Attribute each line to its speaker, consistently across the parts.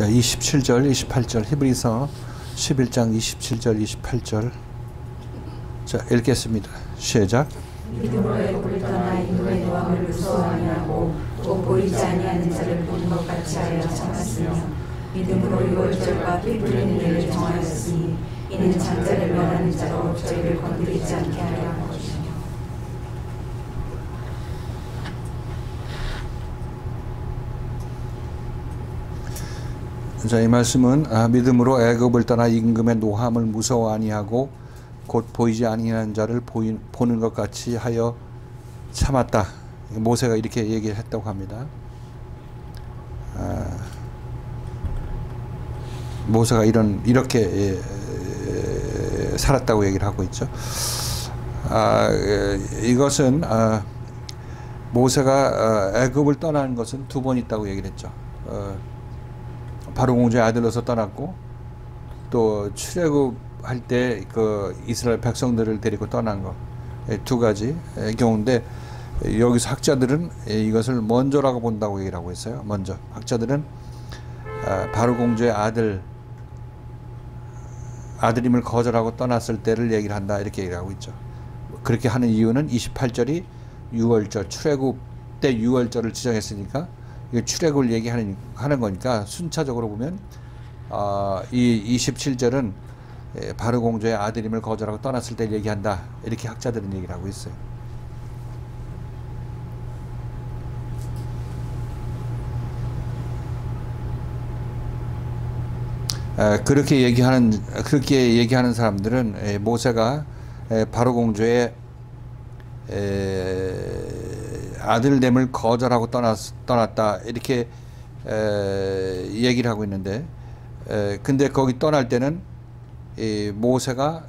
Speaker 1: 27절, 28절, 히브리서 11장 27절, 28절. 자, 읽겠습니다. 시작.
Speaker 2: 믿음으로 애굽을 떠나 인도의 노함을 무서워하니 하고 또 보이지 아니하는 자를 보는 것 같이 하여 참았으며 믿음으로 유월절과 피 흘리는 일을 정하였으니 이는 장자를 멸하는 자로 저희를 건드리지 않게 하려 한 것이며.
Speaker 1: 자, 이 말씀은 믿음으로 애굽을 떠나 임금의 노함을 무서워 아니하고 곧 보이지 아니하는 자를 보는 것 같이 하여 참았다. 모세가 이렇게 얘기를 했다고 합니다. 모세가 이렇게 살았다고 얘기를 하고 있죠. 이것은 모세가 애굽을 떠나는 것은 두 번 있다고 얘기를 했죠. 바로 공주의 아들로서 떠났고 또 출애굽할 때 그 이스라엘 백성들을 데리고 떠난 것, 두 가지 경우인데 여기서 학자들은 이것을 먼저라고 본다고 얘기를 하고 있어요. 먼저 학자들은 바로 공주의 아들임을 거절하고 떠났을 때를 얘기를 한다 이렇게 얘기를 하고 있죠. 그렇게 하는 이유는 28절이 유월절, 출애굽 때 유월절을 지정했으니까 출애굽을 얘기하는 거니까 순차적으로 보면 이 27절은 바로 공주의 아들임을 거절하고 떠났을 때 얘기한다 이렇게 학자들은 얘기를 하고 있어요. 그렇게 얘기하는 사람들은 모세가 바로 공주의 아들됨을 거절하고 떠났다 이렇게 얘기를 하고 있는데, 근데 거기 떠날 때는 모세가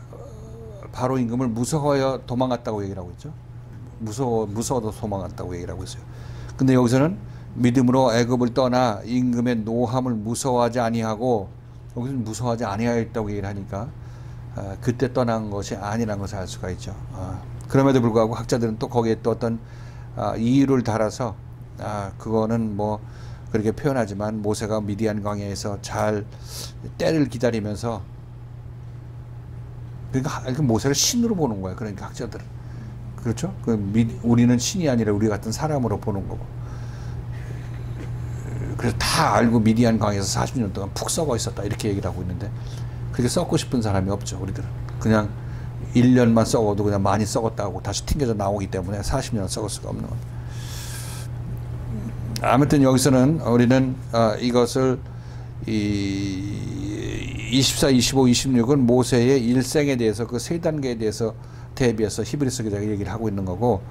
Speaker 1: 바로 임금을 무서워하여 도망갔다고 얘기를 하고 있죠. 무서워도 도망갔다고 얘기를 하고 있어요. 근데 여기서는 믿음으로 애굽을 떠나 임금의 노함을 무서워하지 아니하고, 여기서는 무서워하지 아니하였다고 얘기를 하니까 그때 떠난 것이 아니라는 것을 알 수가 있죠. 그럼에도 불구하고 학자들은 또 거기에 또 어떤 이유를 달아서 그거는 뭐 그렇게 표현하지만 모세가 미디안 광야에서 잘 때를 기다리면서, 그러니까 모세를 신으로 보는 거예요. 그러니까 학자들은 그렇죠. 우리는 신이 아니라 우리 같은 사람으로 보는 거고. 그래서 다 알고 미디안 광야에서 40년 동안 푹 썩어 있었다 이렇게 얘기를 하고 있는데, 그렇게 썩고 싶은 사람이 없죠. 우리들은 그냥 1년만 썩어도 그냥 많이 썩었다고 다시 튕겨져 나오기 때문에 40년 썩을 수가 없는 겁니다. 아무튼 여기서는 우리는 이것을 24, 25, 26은 모세의 일생에 대해서 그 세 단계에 대해서 대비해서 히브리서 기자가 얘기를 하고 있는 거고,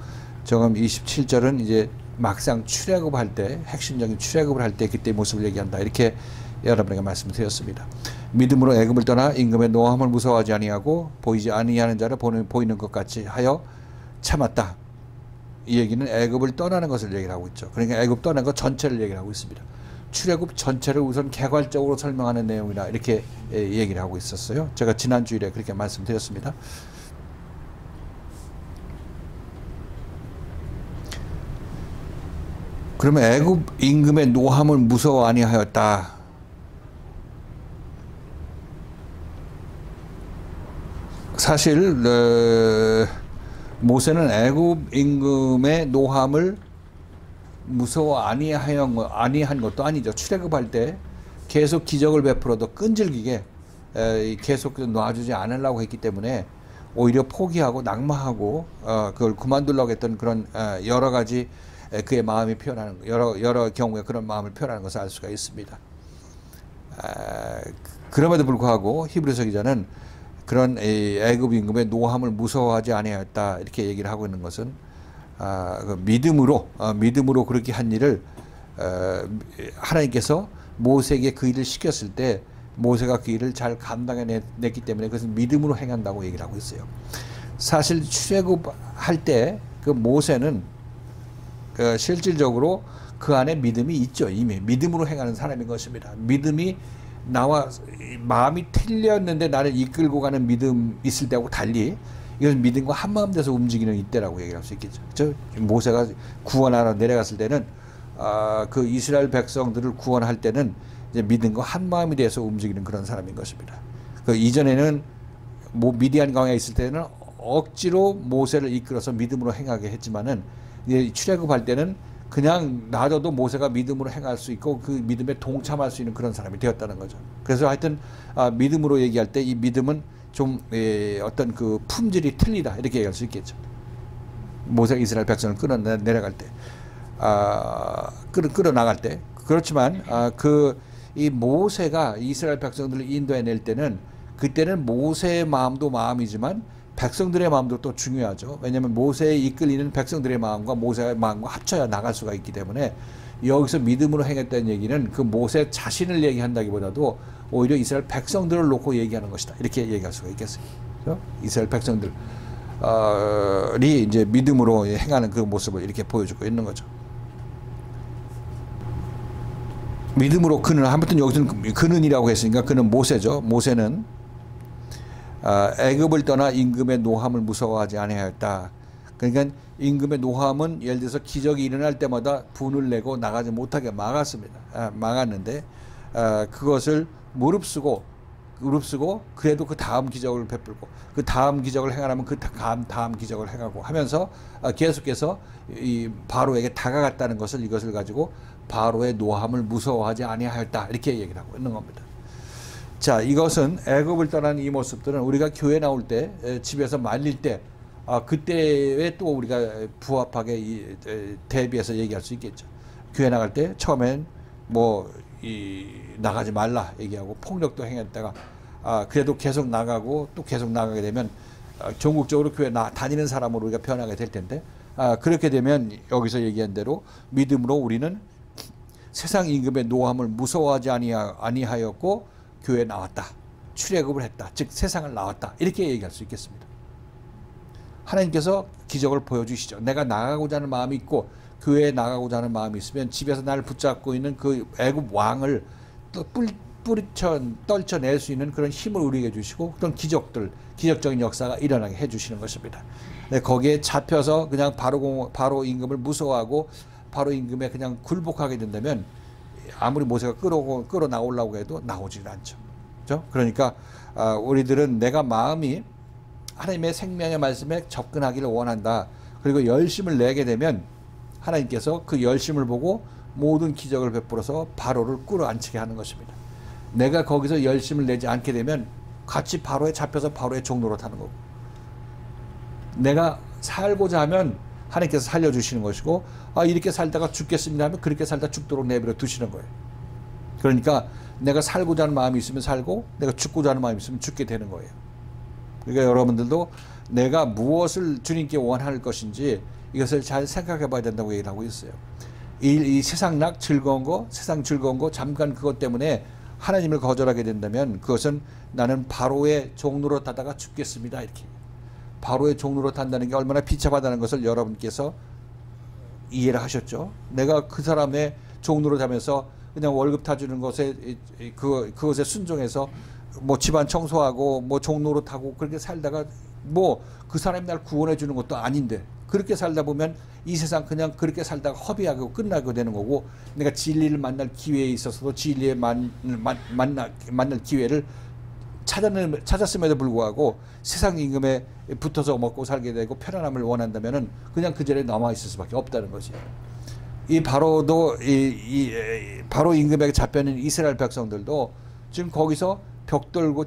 Speaker 1: 지금 27절은 이제 막상 출애굽할 때, 핵심적인 출애굽을 할 때 그때 모습을 얘기한다 이렇게 여러분에게 말씀드렸습니다. 믿음으로 애굽을 떠나 임금의 노함을 무서워하지 아니하고 보이지 아니하는 자를 보이는 것 같이 하여 참았다. 이 얘기는 애굽을 떠나는 것을 얘기를 하고 있죠. 그러니까 애굽 떠나는 것 전체를 얘기를 하고 있습니다. 출애굽 전체를 우선 개괄적으로 설명하는 내용이다 이렇게 얘기를 하고 있었어요. 제가 지난 주일에 그렇게 말씀드렸습니다. 그러면 애굽 임금의 노함을 무서워 아니하였다. 사실 모세는 애굽 임금의 노함을 무서워 아니한 것도 아니죠. 출애굽할 때 계속 기적을 베풀어도 끈질기게 계속 놔주지 않으려고 했기 때문에 오히려 포기하고 낙마하고 그걸 그만두려고 했던 그런 여러 가지 그의 마음이 표현하는, 여러 경우에 그런 마음을 표현하는 것을 알 수가 있습니다. 그럼에도 불구하고 히브리서 기자는 그런 애굽 임금의 노함을 무서워하지 아니하였다 이렇게 얘기를 하고 있는 것은 믿음으로 그렇게 한 일을 하나님께서 모세에게 그 일을 시켰을 때 모세가 그 일을 잘 감당해냈기 때문에 그것은 믿음으로 행한다고 얘기를 하고 있어요. 사실 출애굽할 때 그 모세는 실질적으로 그 안에 믿음이 있죠. 이미 믿음으로 행하는 사람인 것입니다. 믿음이 나와 마음이 틀렸는데 나를 이끌고 가는 믿음 있을 때하고 달리 이것은 믿음과 한마음 돼서 움직이는 이때라고 얘기할 수 있겠죠. 그렇죠? 모세가 구원하러 내려갔을 때는 그 이스라엘 백성들을 구원할 때는 이제 믿음과 한 마음이 돼서 움직이는 그런 사람인 것입니다. 그 이전에는 미디안 광야에 있을 때는 억지로 모세를 이끌어서 믿음으로 행하게 했지만은 이제 출애굽할 때는 그냥 놔둬도 모세가 믿음으로 행할 수 있고 그 믿음에 동참할 수 있는 그런 사람이 되었다는 거죠. 그래서 하여튼 믿음으로 얘기할 때 이 믿음은 좀 어떤 그 품질이 틀리다 이렇게 얘기할 수 있겠죠. 모세가 이스라엘 백성을 끌어내려갈 때, 끌어나갈 때. 그렇지만 이 모세가 이스라엘 백성들을 인도해낼 때는 그때는 모세의 마음도 마음이지만 백성들의 마음도 또 중요하죠. 왜냐하면 모세에 이끌리는 백성들의 마음과 모세의 마음과 합쳐야 나갈 수가 있기 때문에 여기서 믿음으로 행했다는 얘기는 그 모세 자신을 얘기한다기보다도 오히려 이스라엘 백성들을 놓고 얘기하는 것이다. 이렇게 얘기할 수가 있겠어요. 그렇죠? 이스라엘 백성들이 이제 믿음으로 행하는 그 모습을 이렇게 보여주고 있는 거죠. 믿음으로 그는, 아무튼 여기서는 그는이라고 했으니까 그는 모세죠. 모세는 애굽을 떠나 임금의 노함을 무서워하지 아니하였다. 그러니까 임금의 노함은 예를 들어서 기적이 일어날 때마다 분을 내고 나가지 못하게 막았습니다. 막았는데 그것을 무릅쓰고 그래도 그 다음 기적을 베풀고 그 다음 기적을 행하려면 그 다음 기적을 행하고 하면서 계속해서 이 바로에게 다가갔다는 것을 이것을 가지고 바로의 노함을 무서워하지 아니하였다 이렇게 얘기를 하고 있는 겁니다. 자, 이것은 애굽을 떠난 이 모습들은 우리가 교회 나올 때 집에서 말릴 때 그때에 또 우리가 부합하게 대비해서 얘기할 수 있겠죠. 교회 나갈 때 처음엔 나가지 말라 얘기하고 폭력도 행했다가 그래도 계속 나가고 또 계속 나가게 되면 전국적으로 교회 다니는 사람으로 우리가 변하게 될 텐데 그렇게 되면 여기서 얘기한 대로 믿음으로 우리는 세상 임금의 노함을 무서워하지 아니하였고 교회에 나왔다. 출애굽을 했다. 즉 세상을 나왔다. 이렇게 얘기할 수 있겠습니다. 하나님께서 기적을 보여주시죠. 내가 나가고자 하는 마음이 있고 교회에 나가고자 하는 마음이 있으면 집에서 나를 붙잡고 있는 그 애굽 왕을 또 떨쳐낼 수 있는 그런 힘을 우리에게 주시고 그런 기적적인 역사가 일어나게 해주시는 것입니다. 네, 거기에 잡혀서 그냥 바로 임금을 무서워하고 바로 임금에 그냥 굴복하게 된다면 아무리 모세가 끌어 나오려고 해도 나오질 않죠. 그렇죠? 그러니까 우리들은 내가 마음이 하나님의 생명의 말씀에 접근하기를 원한다. 그리고 열심을 내게 되면 하나님께서 그 열심을 보고 모든 기적을 베풀어서 바로를 끌어안치게 하는 것입니다. 내가 거기서 열심을 내지 않게 되면 같이 바로에 잡혀서 바로의 종로로 타는 거고, 내가 살고자 하면 하나님께서 살려주시는 것이고, 이렇게 살다가 죽겠습니다 하면 그렇게 살다 죽도록 내버려 두시는 거예요. 그러니까 내가 살고자 하는 마음이 있으면 살고 내가 죽고자 하는 마음이 있으면 죽게 되는 거예요. 그러니까 여러분들도 내가 무엇을 주님께 원할 것인지 이것을 잘 생각해 봐야 된다고 얘기를 하고 있어요. 이 세상 즐거운 거 잠깐 그것 때문에 하나님을 거절하게 된다면 그것은 나는 바로의 종로로 타다가 죽겠습니다. 이렇게. 바로의 종로로 탄다는 게 얼마나 비참하다는 것을 여러분께서 이해를 하셨죠. 내가 그 사람의 종로로 타면서 그냥 월급 타주는 것에 그것에 순종해서 집안 청소하고 종로로 타고 그렇게 살다가 그 사람이 날 구원해 주는 것도 아닌데 그렇게 살다 보면 이 세상 그냥 그렇게 살다가 허비하고 끝나게 되는 거고, 내가 진리를 만날 기회에 있어서도 진리에 만날 기회를 찾았음에도 불구하고 세상 임금에 붙어서 먹고 살게 되고 편안함을 원한다면은 그냥 그 자리에 남아 있을 수밖에 없다는 것이에요. 이 바로도 바로 임금에게 잡혀있는 이스라엘 백성들도 지금 거기서 벽돌고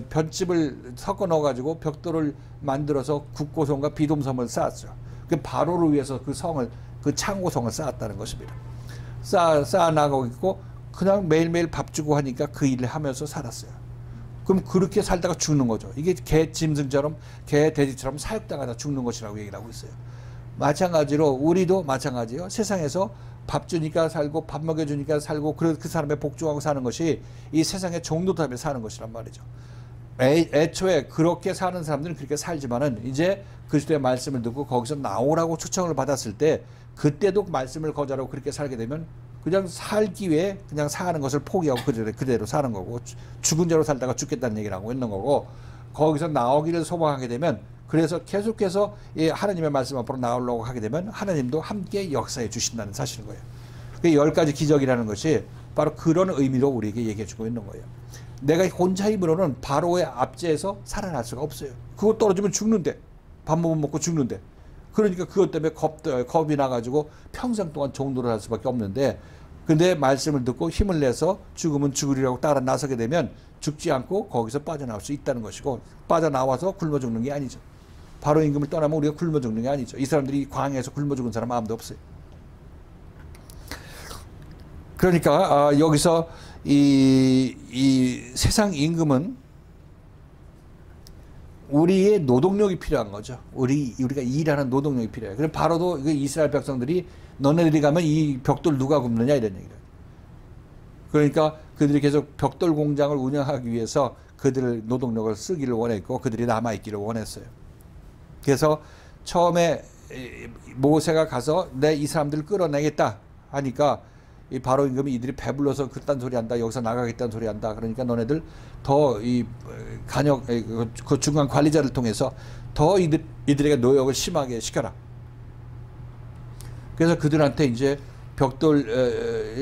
Speaker 1: 볏집을 섞어 넣어가지고 벽돌을 만들어서 국고성과 비돔섬을 쌓았어요. 그 바로를 위해서 그 창고성을 쌓았다는 것입니다. 쌓아 나가고 있고 그냥 매일매일 밥 주고 하니까 그 일을 하면서 살았어요. 그럼 그렇게 살다가 죽는 거죠. 이게 개 짐승처럼 개 돼지처럼 사육당하다 죽는 것이라고 얘기를 하고 있어요. 마찬가지로 우리도 마찬가지예요. 세상에서 밥 주니까 살고 밥 먹여주니까 살고 그 사람의 복종하고 사는 것이 이 세상의 종노답에 사는 것이란 말이죠. 애초에 그렇게 사는 사람들은 그렇게 살지만은 이제 그리스도의 말씀을 듣고 거기서 나오라고 초청을 받았을 때 그때도 말씀을 거절하고 그렇게 살게 되면 그냥 살기 위해 그냥 사는 것을 포기하고 그대로 사는 거고, 죽은 죄로 살다가 죽겠다는 얘기를 하고 있는 거고, 거기서 나오기를 소망하게 되면 그래서 계속해서 하나님의 말씀 앞으로 나오려고 하게 되면 하나님도 함께 역사해 주신다는 사실인 거예요. 그 10가지 기적이라는 것이 바로 그런 의미로 우리에게 얘기해 주고 있는 거예요. 내가 혼자 힘으로는 바로의 압제에서 살아날 수가 없어요. 그거 떨어지면 죽는데. 밥 못 먹고 죽는데. 그러니까 그것 때문에 겁이 나가지고 평생 동안 종노를 할 수밖에 없는데, 근데 말씀을 듣고 힘을 내서 죽으면 죽으리라고 따라 나서게 되면 죽지 않고 거기서 빠져나올 수 있다는 것이고, 빠져나와서 굶어 죽는 게 아니죠. 바로 임금을 떠나면 우리가 굶어 죽는 게 아니죠. 이 사람들이 광야에서 굶어 죽은 사람 아무도 없어요. 그러니까 여기서 이 세상 임금은 우리의 노동력이 필요한 거죠. 우리가 일하는 노동력이 필요해요. 그래서 바로도 이스라엘 백성들이 너네들이 가면 이 벽돌 누가 굽느냐 이런 얘기를. 그러니까 그들이 계속 벽돌 공장을 운영하기 위해서 그들의 노동력을 쓰기를 원했고 그들이 남아있기를 원했어요. 그래서 처음에 모세가 가서 내 이 사람들을 끌어내겠다 하니까 이 바로 임금이 이들이 배불러서 그딴 소리 한다, 여기서 나가겠다는 소리 한다. 그러니까 너네들 더 이 간역 그 중간 관리자를 통해서 더 이들에게 노역을 심하게 시켜라. 그래서 그들한테 이제 벽돌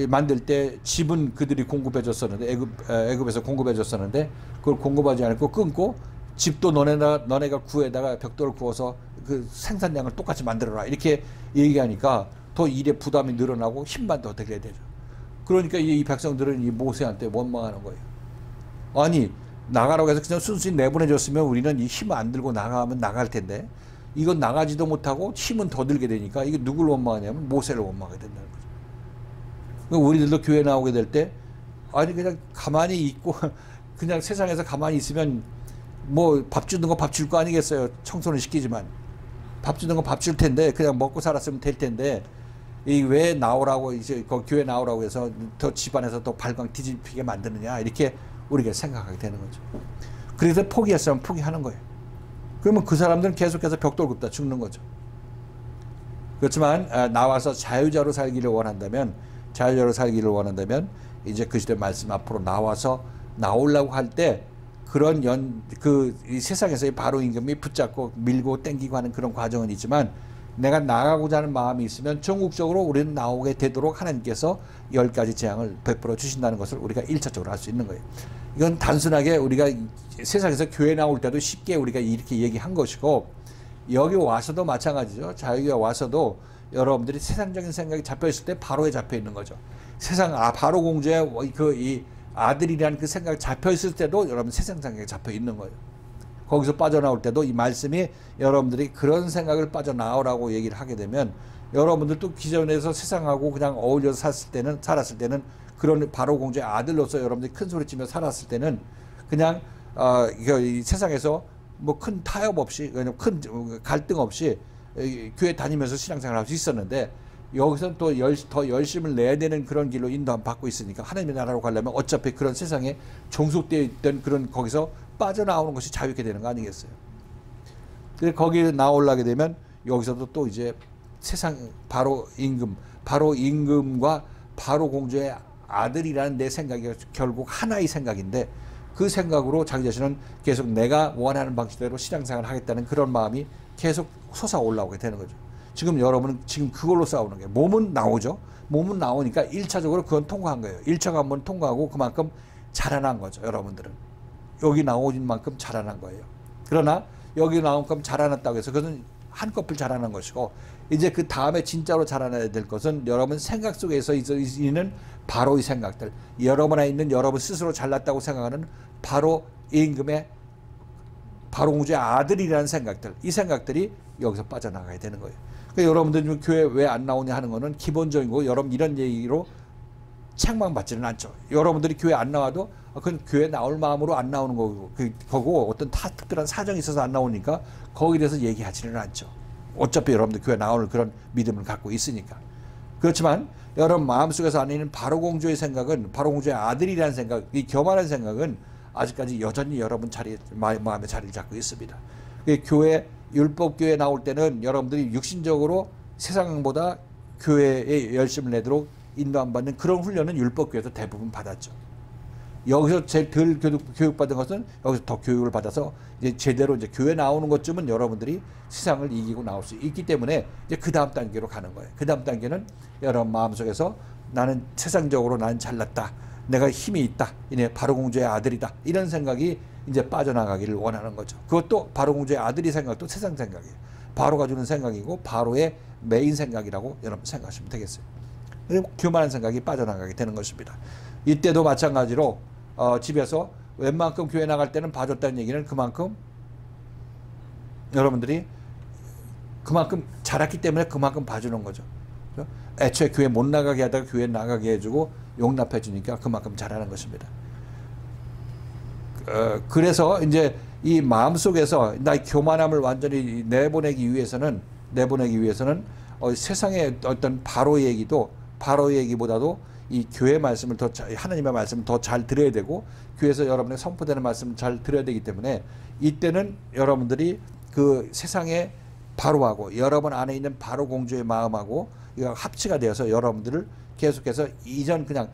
Speaker 1: 만들 때 집은 그들이 공급해 줬었는데 애굽에서 공급해 줬었는데 그걸 공급하지 않고 끊고 집도 너네가 구에다가 벽돌을 구워서 그 생산량을 똑같이 만들어라 이렇게 얘기하니까 더 일의 부담이 늘어나고 힘만 더 들게 되죠. 그러니까 이 백성들은 이 모세한테 원망하는 거예요. 아니 나가라고 해서 그냥 순순히 내보내줬으면 우리는 이 힘 안 들고 나가면 나갈 텐데 이건 나가지도 못하고 힘은 더 들게 되니까 이게 누굴 원망하냐면 모세를 원망하게 된다는 거죠. 그러니까 우리들도 교회 나오게 될 때 아니 그냥 가만히 있고 그냥 세상에서 가만히 있으면 뭐 밥 주는 거 밥 줄 거 아니겠어요. 청소는 시키지만 밥 주는 거 밥 줄 텐데 그냥 먹고 살았으면 될 텐데 이 왜 나오라고 이제 그 교회 나오라고 해서 더 집안에서 더 발광 뒤집히게 만드느냐 이렇게 우리가 생각하게 되는 거죠. 그래서 포기했으면 포기하는 거예요. 그러면 그 사람들은 계속해서 벽돌 굽다 죽는 거죠. 그렇지만 나와서 자유자로 살기를 원한다면 이제 그 시대 말씀 앞으로 나와서 나오려고 할 때 그런 이 세상에서의 바로 임금이 붙잡고 밀고 땡기고 하는 그런 과정은 있지만 내가 나가고자 하는 마음이 있으면 전국적으로 우리는 나오게 되도록 하나님께서 10가지 재앙을 베풀어 주신다는 것을 우리가 1차적으로 알 수 있는 거예요. 이건 단순하게 우리가 세상에서 교회 나올 때도 쉽게 우리가 이렇게 얘기한 것이고 여기 와서도 마찬가지죠. 자유에 와서도 여러분들이 세상적인 생각이 잡혀있을 때 바로에 잡혀있는 거죠. 세상 바로 공주의 이 아들이라는 그 생각이 잡혀있을 때도 여러분 세상 생각이 잡혀있는 거예요. 거기서 빠져나올 때도 이 말씀이 여러분들이 그런 생각을 빠져나오라고 얘기를 하게 되면 여러분들도 기존에서 세상하고 그냥 어울려서 살았을 때는 그런 바로 공주의 아들로서 여러분들이 큰 소리 치며 살았을 때는 그냥 이 세상에서 뭐 큰 타협 없이 큰 갈등 없이 교회 다니면서 신앙생활을 할 수 있었는데 여기서는 또 더 열심을 내야 되는 그런 길로 인도함 받고 있으니까 하나님의 나라로 가려면 어차피 그런 세상에 종속되어 있던 그런 거기서 빠져나오는 것이 자유롭게 되는 거 아니겠어요? 그래서 거기에 나오려게 되면 여기서도 또 이제 세상 바로 임금과 바로 공주의 아들이라는 내 생각이 결국 하나의 생각인데 그 생각으로 자기 자신은 계속 내가 원하는 방식대로 신앙생활을 하겠다는 그런 마음이 계속 솟아올라오게 되는 거죠. 지금 여러분은 지금 그걸로 싸우는 거예요. 몸은 나오죠. 몸은 나오니까 1차적으로 그건 통과한 거예요. 1차가 한번 통과하고 그만큼 자라난 거죠. 여러분들은. 여기 나오는 만큼 자라난 거예요. 그러나 여기 나온 만큼 자라났다고 해서 그것은 한꺼풀 자라난 것이고 이제 그 다음에 진짜로 자라나야 될 것은 여러분 생각 속에서 있는 바로 이 생각들, 여러분 안에 있는 여러분 스스로 잘났다고 생각하는 바로 임금의 바로 공주의 아들이라는 생각들, 이 생각들이 여기서 빠져나가야 되는 거예요. 그러니까 여러분들 지금 교회 왜 안 나오냐 하는 거는 기본적이고 여러분 이런 얘기로 책망받지는 않죠. 여러분들이 교회 안 나와도 그건 교회 나올 마음으로 안 나오는 거고 어떤 특별한 사정이 있어서 안 나오니까 거기에 대해서 얘기하지는 않죠. 어차피 여러분들 교회 나오는 그런 믿음을 갖고 있으니까. 그렇지만 여러분 마음속에서 안에 있는 바로 공주의 생각은 바로 공주의 아들이라는 생각, 이 교만한 생각은 아직까지 여전히 여러분 마음에 자리를 잡고 있습니다. 교회 율법교회 나올 때는 여러분들이 육신적으로 세상보다 교회에 열심을 내도록 인도 안 받는 그런 훈련은 율법교회에서 대부분 받았죠. 여기서 제일 덜 교육받은 것은 여기서 더 교육을 받아서 이제 제대로 이제 교회 나오는 것쯤은 여러분들이 세상을 이기고 나올 수 있기 때문에 이제 그 다음 단계로 가는 거예요. 그 다음 단계는 여러분 마음속에서 나는 세상적으로 나는 잘났다. 내가 힘이 있다. 이제 바로공주의 아들이다. 이런 생각이 이제 빠져나가기를 원하는 거죠. 그것도 바로공주의 아들이 생각도 세상 생각이에요. 바로가 주는 생각이고 바로의 메인 생각이라고 여러분 생각하시면 되겠어요. 그리고 교만한 생각이 빠져나가게 되는 것입니다. 이때도 마찬가지로 집에서 웬만큼 교회 나갈 때는 봐줬다는 얘기는 그만큼 여러분들이 그만큼 잘했기 때문에 그만큼 봐주는 거죠. 애초에 교회 못 나가게 하다가 교회 나가게 해주고 용납해 주니까 그만큼 잘하는 것입니다. 그래서 이제 이 마음속에서 나의 교만함을 완전히 내보내기 위해서는 세상의 어떤 바로의 얘기보다도 이 교회 말씀을 하나님의 말씀을 더 잘 들어야 되고 교회에서 여러분의 선포되는 말씀을 잘 들어야 되기 때문에 이때는 여러분들이 그 세상의 바로하고 여러분 안에 있는 바로 공주의 마음하고 이거 합치가 되어서 여러분들을 계속해서 이전 그냥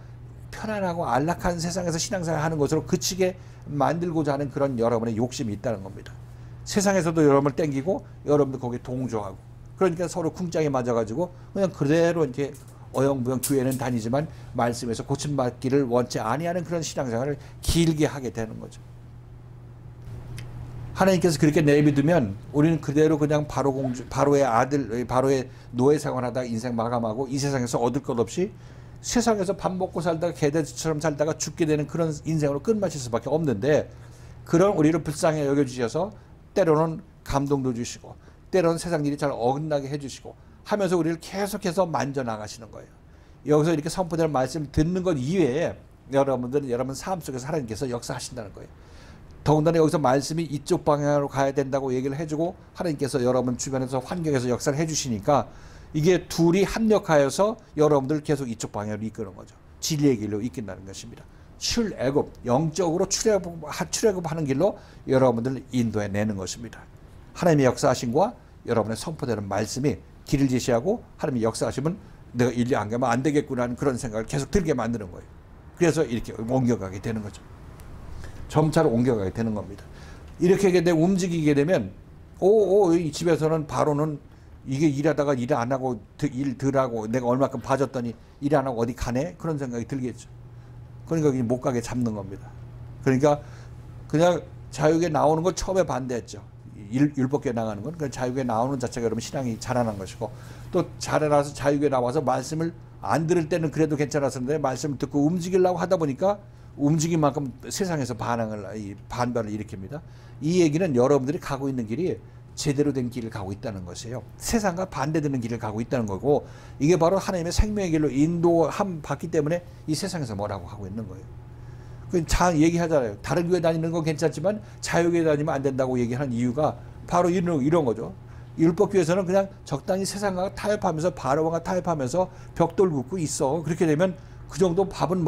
Speaker 1: 편안하고 안락한 세상에서 신앙생활 하는 것으로 그치게 만들고자 하는 그런 여러분의 욕심이 있다는 겁니다. 세상에서도 여러분을 땡기고 여러분도 거기에 동조하고 그러니까 서로 쿵짝이 맞아가지고 그냥 그대로 이렇게 어영부영 교회는 다니지만 말씀에서 고침받기를 원치 아니하는 그런 신앙생활을 길게 하게 되는 거죠. 하나님께서 그렇게 내비두면 우리는 그대로 그냥 바로의 아들, 바로의 노예 생활하다가 인생 마감하고 이 세상에서 얻을 것 없이 세상에서 밥 먹고 살다가 개돼지처럼 살다가 죽게 되는 그런 인생으로 끝마칠 수밖에 없는데 그런 우리를 불쌍히 여겨주셔서 때로는 감동도 주시고 때로는 세상 일이 잘 어긋나게 해주시고 하면서 우리를 계속해서 만져나가시는 거예요. 여기서 이렇게 선포되는 말씀을 듣는 것 이외에 여러분들은 여러분 삶 속에서 하나님께서 역사하신다는 거예요. 더군다나 여기서 말씀이 이쪽 방향으로 가야 된다고 얘기를 해주고 하나님께서 여러분 주변에서 환경에서 역사를 해주시니까 이게 둘이 합력하여서 여러분들 계속 이쪽 방향으로 이끄는 거죠. 진리의 길로 이끈다는 것입니다. 출애굽, 영적으로 출애굽하는 길로 여러분들 인도해 내는 것입니다. 하나님의 역사하심과 여러분의 선포되는 말씀이 길을 제시하고 하나님의 역사하심은 내가 일리 안 가면 안 되겠구나 하는 그런 생각을 계속 들게 만드는 거예요. 그래서 이렇게 옮겨가게 되는 거죠. 점차로 옮겨가게 되는 겁니다. 이렇게 움직이게 되면 이 집에서는 바로는 이게 일하다가 일 안 하고 일 덜 하고 내가 얼마큼 봐줬더니 일 안 하고 어디 가네? 그런 생각이 들겠죠. 그러니까 못 가게 잡는 겁니다. 그러니까 그냥 자유에 나오는 걸 처음에 반대했죠. 율법교에 나가는 건 그 자유에 나오는 자체가 여러분 신앙이 자라난 것이고 또 자라나서 자유에 나와서 말씀을 안 들을 때는 그래도 괜찮았었는데 말씀을 듣고 움직이려고 하다 보니까 움직인 만큼 세상에서 반발을 일으킵니다. 이 얘기는 여러분들이 가고 있는 길이 제대로 된 길을 가고 있다는 것이에요. 세상과 반대되는 길을 가고 있다는 거고 이게 바로 하나님의 생명의 길로 인도함 받기 때문에 이 세상에서 뭐라고 하고 있는 거예요. 얘기하잖아요. 다른 교회 다니는 건 괜찮지만 자유교회 다니면 안 된다고 얘기하는 이유가 바로 이런 거죠. 율법교회에서는 그냥 적당히 세상과 타협하면서 바로와 타협하면서 벽돌 긋고 있어. 그렇게 되면 그 정도 밥은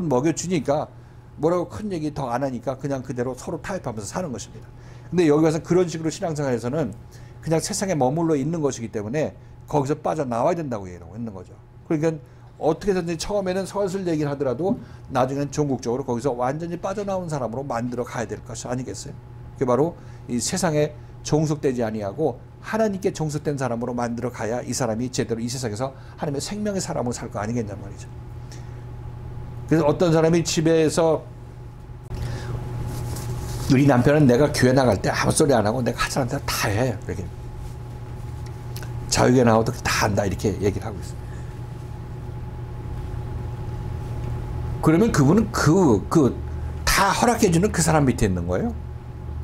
Speaker 1: 먹여주니까 뭐라고 큰 얘기 더 안 하니까 그냥 그대로 서로 타협하면서 사는 것입니다. 근데 여기 와서 그런 식으로 신앙생활에서는 그냥 세상에 머물러 있는 것이기 때문에 거기서 빠져나와야 된다고 얘기하고 있는 거죠. 그러니까 어떻게 해서든지 처음에는 서술 얘기를 하더라도 나중에는 전국적으로 거기서 완전히 빠져나온 사람으로 만들어 가야 될 것이 아니겠어요? 그게 바로 이 세상에 종속되지 아니하고 하나님께 종속된 사람으로 만들어 가야 이 사람이 제대로 이 세상에서 하나님의 생명의 사람으로 살 거 아니겠냐 말이죠. 그래서 어떤 사람이 집에서 우리 남편은 내가 교회 나갈 때 아무 소리 안 하고 내가 하자는 대로 다 해. 이렇게 자유교회 나와도 다 한다 이렇게 얘기를 하고 있어요. 그러면 그분은 다 허락해주는 그 사람 밑에 있는 거예요.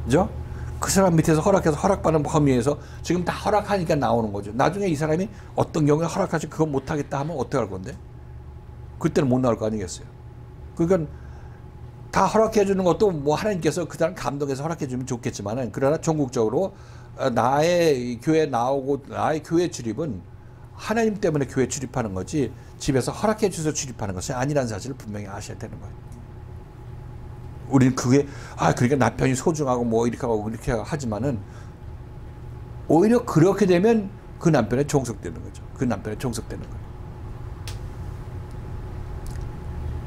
Speaker 1: 그죠? 그 사람 밑에서 허락받는 범위에서 지금 다 허락하니까 나오는 거죠. 나중에 이 사람이 어떤 경우에 허락하지 그거 못하겠다 하면 어떻게 할 건데? 그때는 못 나올 거 아니겠어요. 그러니까 다 허락해주는 것도 뭐 하나님께서 그 사람 감동해서 허락해주면 좋겠지만은 그러나 전국적으로 나의 교회 나오고 나의 교회 출입은 하나님 때문에 교회 출입하는 거지 집에서 허락해 주셔서 출입하는 것이 아니라는 사실을 분명히 아셔야 되는 거예요. 우리는 그게 그러니까 남편이 소중하고 뭐 이렇게 하고 그렇게 하지만은 오히려 그렇게 되면 그 남편에 종속되는 거죠. 그 남편에 종속되는 거예요.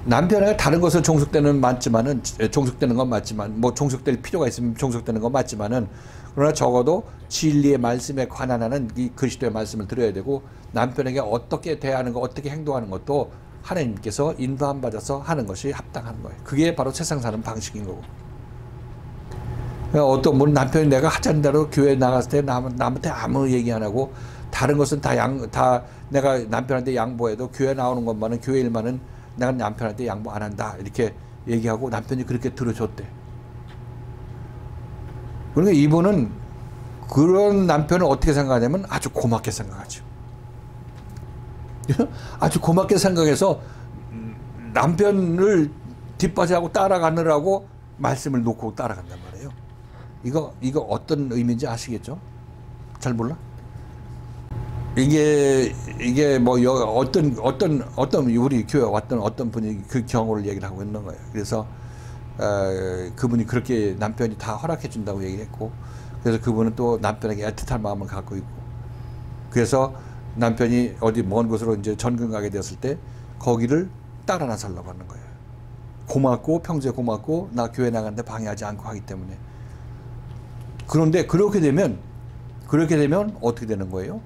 Speaker 1: 남편에게 다른 것을 종속되는 맞지만은 종속되는 건 맞지만 뭐 종속될 필요가 있으면 종속되는 건 맞지만은 그러나 적어도 진리의 말씀에 관한 하는 이 그리스도의 말씀을 들어야 되고 남편에게 어떻게 대하는 거 어떻게 행동하는 것도 하나님께서 인도함 받아서 하는 것이 합당한 거예요. 그게 바로 세상 사는 방식인 거고. 그러니까 어떤 분은 남편이 내가 하자는 대로 교회 나갔을 때 남한테 아무 얘기 안 하고 다른 것은 다 내가 남편한테 양보해도 교회 나오는 것만은 교회 일만은 내가 남편한테 양보 안 한다 이렇게 얘기하고 남편이 그렇게 들어줬대. 그러니까 이분은 그런 남편을 어떻게 생각하냐면 아주 고맙게 생각하죠. 아주 고맙게 생각해서 남편을 뒷바지하고 따라가느라고 말씀을 놓고 따라간단 말이에요. 이거 어떤 의미인지 아시겠죠? 잘 몰라? 이게 뭐 어떤 우리 교회 왔던 어떤 분이 그 경우를 얘기를 하고 있는 거예요. 그래서 그분이 그렇게 남편이 다 허락해 준다고 얘기했고, 그래서 그분은 또 남편에게 애틋한 마음을 갖고 있고, 그래서 남편이 어디 먼 곳으로 이제 전근 가게 되었을 때 거기를 따라 나서려고 하는 거예요. 고맙고 평소에 고맙고 나 교회 나가는데 방해하지 않고 하기 때문에. 그런데 그렇게 되면 어떻게 되는 거예요?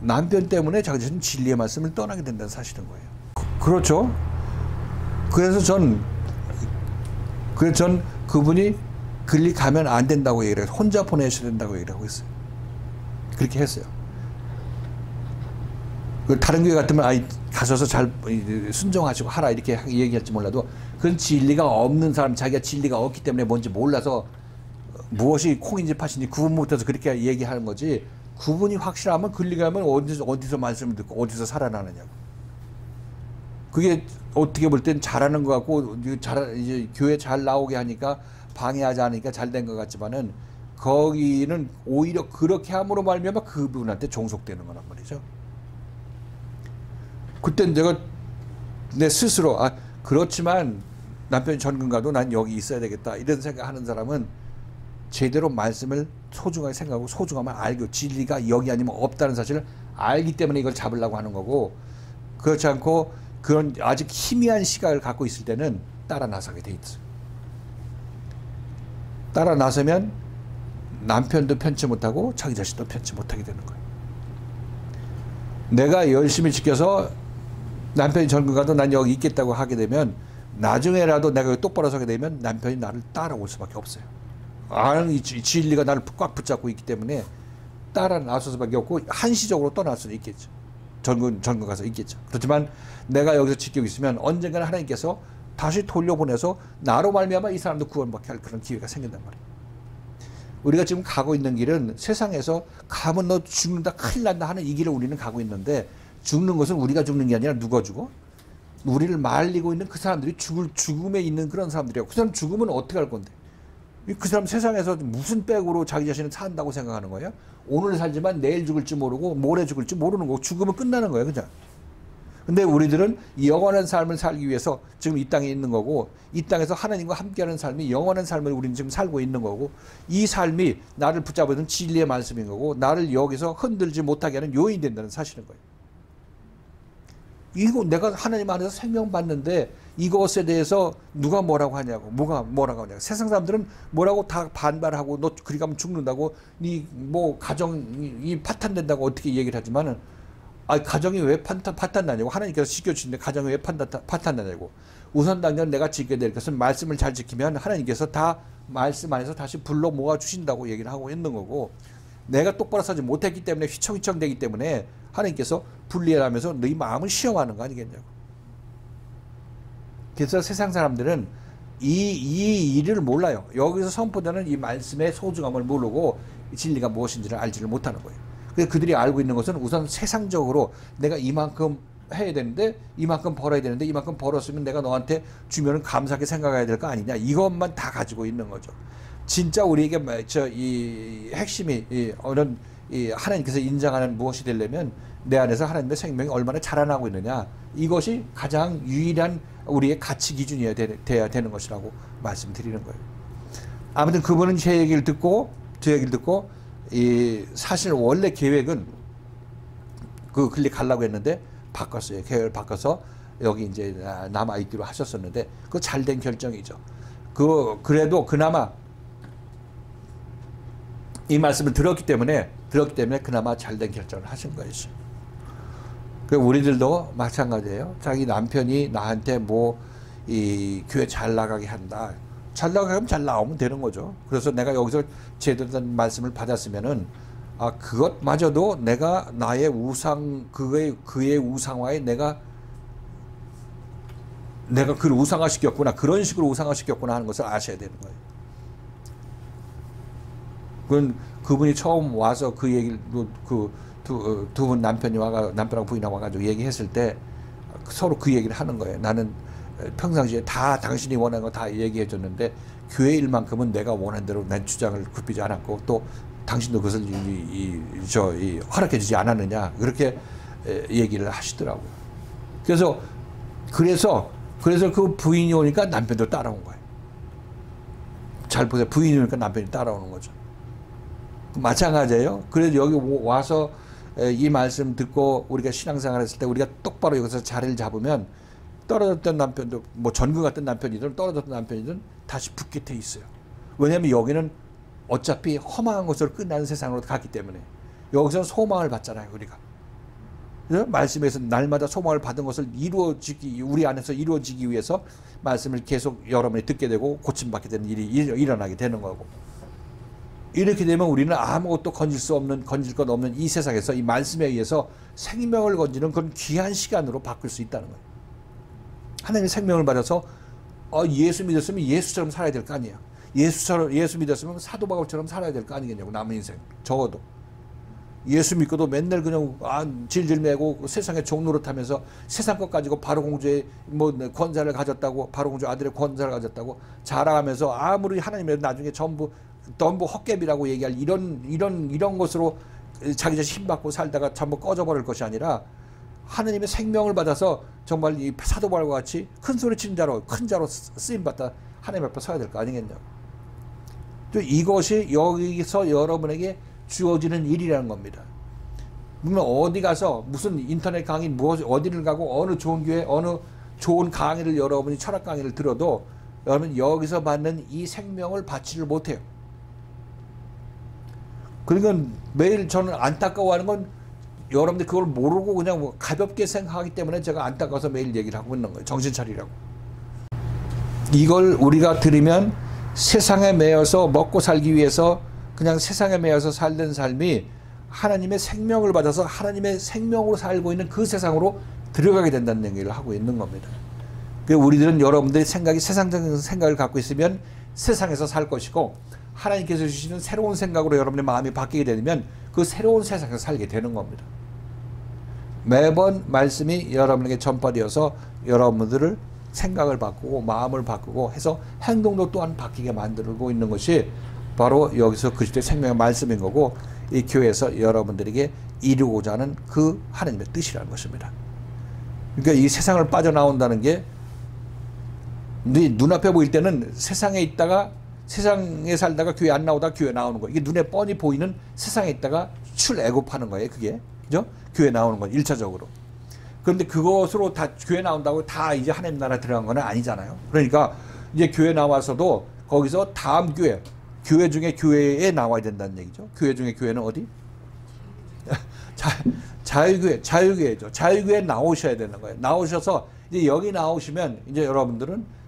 Speaker 1: 남편 때문에 자기 자신 진리의 말씀을 떠나게 된다는 사실인 거예요. 그렇죠. 그래서 전 그분이 글리 가면 안 된다고 얘기를 해요. 혼자 보내셔야 된다고 얘기를 하고 있어요. 그렇게 했어요. 다른 교회 같으면 가셔서 잘 순종하시고 하라 이렇게 얘기할지 몰라도 그건 진리가 없는 사람, 자기가 진리가 없기 때문에 뭔지 몰라서 무엇이 콩인지 팥인지 구분 못해서 그렇게 얘기하는 거지, 구분이 확실하면 글리 가면 어디서 말씀을 듣고 어디서 살아나느냐고. 그게 어떻게 볼 땐 잘하는 것 같고 이제 교회 잘 나오게 하니까 방해하지 않으니까 잘 된 것 같지만은 거기는 오히려 그렇게 함으로 말미암아 그분한테 종속되는 거란 말이죠. 그때 내가 내 스스로 그렇지만 남편이 전근 가도 난 여기 있어야 되겠다 이런 생각하는 사람은 제대로 말씀을 소중하게 생각하고 소중함을 알고 진리가 여기 아니면 없다는 사실을 알기 때문에 이걸 잡으려고 하는 거고, 그렇지 않고 그런 아직 희미한 시각을 갖고 있을 때는 따라 나서게 돼 있어요. 따라 나서면 남편도 편치 못하고 자기 자신도 편치 못하게 되는 거예요. 내가 열심히 지켜서 남편이 전근 가도 난 여기 있겠다고 하게 되면 나중에라도 내가 똑바로 서게 되면 남편이 나를 따라올 수밖에 없어요. 이 진리가 나를 꽉 붙잡고 있기 때문에 따라 나설 수밖에 없고 한시적으로 떠날 수는 있겠죠. 전근 가서 있겠죠. 그렇지만 내가 여기서 지키고 있으면 언젠가는 하나님께서 다시 돌려보내서 나로 말미암아 이 사람도 구원받게 할 그런 기회가 생긴단 말이에요. 우리가 지금 가고 있는 길은 세상에서 가면 너 죽는다 큰일 난다 하는 이 길을 우리는 가고 있는데, 죽는 것은 우리가 죽는 게 아니라 누가 죽어? 우리를 말리고 있는 그 사람들이 죽음에 있는 그런 사람들이야. 그 사람 죽으면 어떻게 할 건데? 그 사람 세상에서 무슨 백으로 자기 자신을 산다고 생각하는 거예요? 오늘 살지만 내일 죽을지 모르고 모레 죽을지 모르는 거고 죽으면 끝나는 거예요. 그죠? 근데 우리들은 영원한 삶을 살기 위해서 지금 이 땅에 있는 거고, 이 땅에서 하나님과 함께하는 삶이 영원한 삶을 우리는 지금 살고 있는 거고, 이 삶이 나를 붙잡아둔 진리의 말씀인 거고 나를 여기서 흔들지 못하게 하는 요인이 된다는 사실인 거예요. 이거 내가 하나님 안에서 생명받는데 이것에 대해서 누가 뭐라고 하냐고, 뭐라고 하냐고. 세상 사람들은 뭐라고 다 반발하고 너 그리 가면 죽는다고, 니 뭐 가정이 파탄된다고 어떻게 얘기를 하지만은, 가정이 왜 파탄나냐고. 하나님께서 지켜주시는데 가정이 왜 파탄나냐고. 우선 당장 내가 지켜야 될 것은 말씀을 잘 지키면 하나님께서 다 말씀 안에서 다시 불러 모아 주신다고 얘기를 하고 있는 거고, 내가 똑바로 서지 못했기 때문에 휘청휘청 되기 때문에 하나님께서 분리하면서 너희 마음을 시험하는 거 아니겠냐고. 그래서 세상 사람들은 이 일을 몰라요. 여기서 선포되는 이 말씀의 소중함을 모르고 진리가 무엇인지를 알지를 못하는 거예요. 그래서 그들이 알고 있는 것은 우선 세상적으로 내가 이만큼 해야 되는데, 이만큼 벌어야 되는데, 이만큼 벌었으면 내가 너한테 주면은 감사하게 생각해야 될 거 아니냐, 이것만 다 가지고 있는 거죠. 진짜 우리에게 이 핵심이 하나님께서 인정하는 무엇이 되려면 내 안에서 하나님의 생명이 얼마나 자라나고 있느냐, 이것이 가장 유일한 우리의 가치 기준이어야 돼야 되는 것이라고 말씀드리는 거예요. 아무튼 그분은 제 얘기를 듣고 사실 원래 계획은 그 글리 가려고 했는데 바꿨어요. 계획을 바꿔서 여기 이제 남아 있기로 하셨었는데 그거 잘된 결정이죠. 그래도 그나마 이 말씀을 들었기 때문에 그나마 잘된 결정을 하신 거였어요. 우리들도 마찬가지예요. 자기 남편이 나한테 이 교회 잘 나가게 한다. 잘 나가면 잘 나오면 되는 거죠. 그래서 내가 여기서 제대로 된 말씀을 받았으면은 그것마저도 내가 나의 우상, 그의 우상화에 내가 그를 우상화시켰구나. 그런 식으로 우상화시켰구나 하는 것을 아셔야 되는 거예요. 그분이 처음 와서 그 얘기를, 두 분 남편하고 부인하고 와가지고 얘기했을 때 서로 그 얘기를 하는 거예요. 나는 평상시에 다 당신이 원하는 거 다 얘기해 줬는데 교회 일만큼은 내가 원하는 대로 난 주장을 굽히지 않았고 또 당신도 그것을 허락해 주지 않았느냐. 그렇게 얘기를 하시더라고요. 그래서 그 부인이 오니까 남편도 따라온 거예요. 잘 보세요. 부인이 오니까 남편이 따라오는 거죠. 마찬가지예요. 그래서 여기 와서 이 말씀 듣고 우리가 신앙생활 했을 때 우리가 똑바로 여기서 자리를 잡으면 떨어졌던 남편도 전구 같은 남편이든 떨어졌던 남편이든 다시 붙게 돼 있어요. 왜냐하면 여기는 어차피 험한 것으로 끝나는 세상으로 갔기 때문에 여기서는 소망을 받잖아요. 우리가 말씀에서 날마다 소망을 받은 것을 우리 안에서 이루어지기 위해서 말씀을 계속 여러분이 듣게 되고 고침받게 되는 일이 일어나게 되는 거고, 이렇게 되면 우리는 아무것도 건질 것 없는 이 세상에서 이 말씀에 의해서 생명을 건지는 그런 귀한 시간으로 바꿀 수 있다는 거예요. 하나님의 생명을 받아서 예수 믿었으면 예수처럼 살아야 될 거 아니에요. 예수 믿었으면 사도 바울처럼 살아야 될 거 아니겠냐고. 남은 인생 적어도 예수 믿고도 맨날 그냥 질질 매고 세상의 종노릇하면서 세상 것 가지고 바로공주의 권세를 가졌다고, 바로공주 아들의 권세를 가졌다고 자랑하면서 아무리 하나님의 나중에 전부 헛개비라고 얘기할 이런 것으로 자기 자신 힘받고 살다가 전부 꺼져버릴 것이 아니라 하나님의 생명을 받아서 정말 이 사도 바울과 같이 큰 소리 치는 자로, 큰 자로 쓰임받다 하나님 앞에 서야 될 거 아니겠냐고. 또 이것이 여기서 여러분에게 주어지는 일이라는 겁니다. 물론 어디 가서 무슨 인터넷 강의 어디를 가고 어느 좋은 교회 어느 좋은 강의를 여러분이 철학 강의를 들어도 여러분 여기서 받는 이 생명을 받지를 못해요. 그러니까 매일 저는 안타까워하는 건 여러분들 그걸 모르고 그냥 가볍게 생각하기 때문에 제가 안타까워서 매일 얘기를 하고 있는 거예요. 정신 차리라고. 이걸 우리가 들으면 세상에 매여서 먹고 살기 위해서 그냥 세상에 매여서 살던 삶이 하나님의 생명을 받아서 하나님의 생명으로 살고 있는 그 세상으로 들어가게 된다는 얘기를 하고 있는 겁니다. 우리들은 여러분들의 생각이 세상적인 생각을 갖고 있으면 세상에서 살 것이고, 하나님께서 주시는 새로운 생각으로 여러분의 마음이 바뀌게 되면 그 새로운 세상에서 살게 되는 겁니다. 매번 말씀이 여러분에게 전파되어서 여러분들을 생각을 바꾸고 마음을 바꾸고 해서 행동도 또한 바뀌게 만들고 있는 것이 바로 여기서 그리스도의 생명의 말씀인 거고, 이 교회에서 여러분들에게 이루고자 하는 그 하나님의 뜻이라는 것입니다. 그러니까 이 세상을 빠져나온다는 게 네 눈앞에 보일 때는 세상에 있다가 세상에 살다가 교회 안 나오다가 교회 나오는 거예요. 이게 눈에 뻔히 보이는 세상에 있다가 출애굽하는 거예요. 그게 그죠? 교회 나오는 건 1차적으로. 그런데 그것으로 다 교회 나온다고 다 이제 하나님 나라 들어간 건 아니잖아요. 그러니까 이제 교회 나와서도 거기서 다음 교회 중에 교회에 나와야 된다는 얘기죠. 교회 중에 교회는 어디? 자유교회죠. 자유교회에 나오셔야 되는 거예요. 나오셔서 이제 여기 나오시면 이제 여러분들은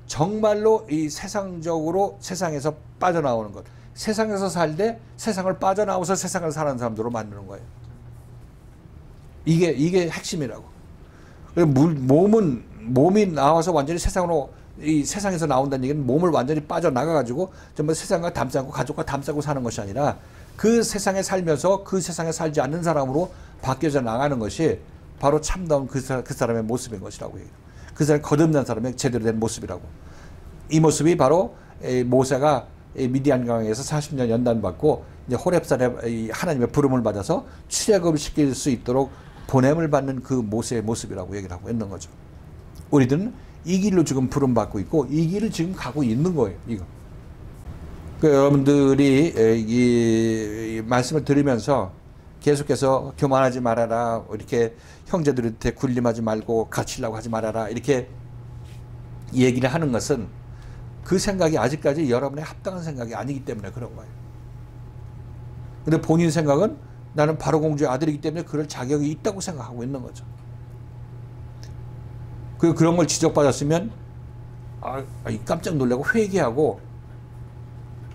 Speaker 1: 정말로 이 세상에서 빠져나오는 것. 세상에서 살되 세상을 빠져나와서 세상을 사는 사람들로 만드는 거예요. 이게 핵심이라고. 몸이 나와서 완전히 이 세상에서 나온다는 얘기는 몸을 완전히 빠져나가가지고 정말 세상과 담싸고 가족과 담싸고 사는 것이 아니라 그 세상에 살면서 그 세상에 살지 않는 사람으로 바뀌어져 나가는 것이 바로 참다운 그 사람의 모습인 것이라고 얘기해요. 그 사람이 거듭난 사람의 제대로 된 모습이라고. 이 모습이 바로 모세가 미디안 강에서 40년 연단받고 이제 호렙산에 하나님의 부름을 받아서 출애굽을 시킬 수 있도록 보냄을 받는 그 모세의 모습이라고 얘기를 하고 있는 거죠. 우리들은 이 길로 지금 부름받고 있고 이 길을 지금 가고 있는 거예요. 이거. 그러니까 여러분들이 이 말씀을 들으면서 계속해서 교만하지 말아라, 이렇게 형제들한테 군림하지 말고 갇히려고 하지 말아라, 이렇게 얘기를 하는 것은 그 생각이 아직까지 여러분의 합당한 생각이 아니기 때문에 그런 거예요. 근데 본인 생각은 나는 바로 공주의 아들이기 때문에 그럴 자격이 있다고 생각하고 있는 거죠. 그런 걸 지적받았으면 깜짝 놀라고 회개하고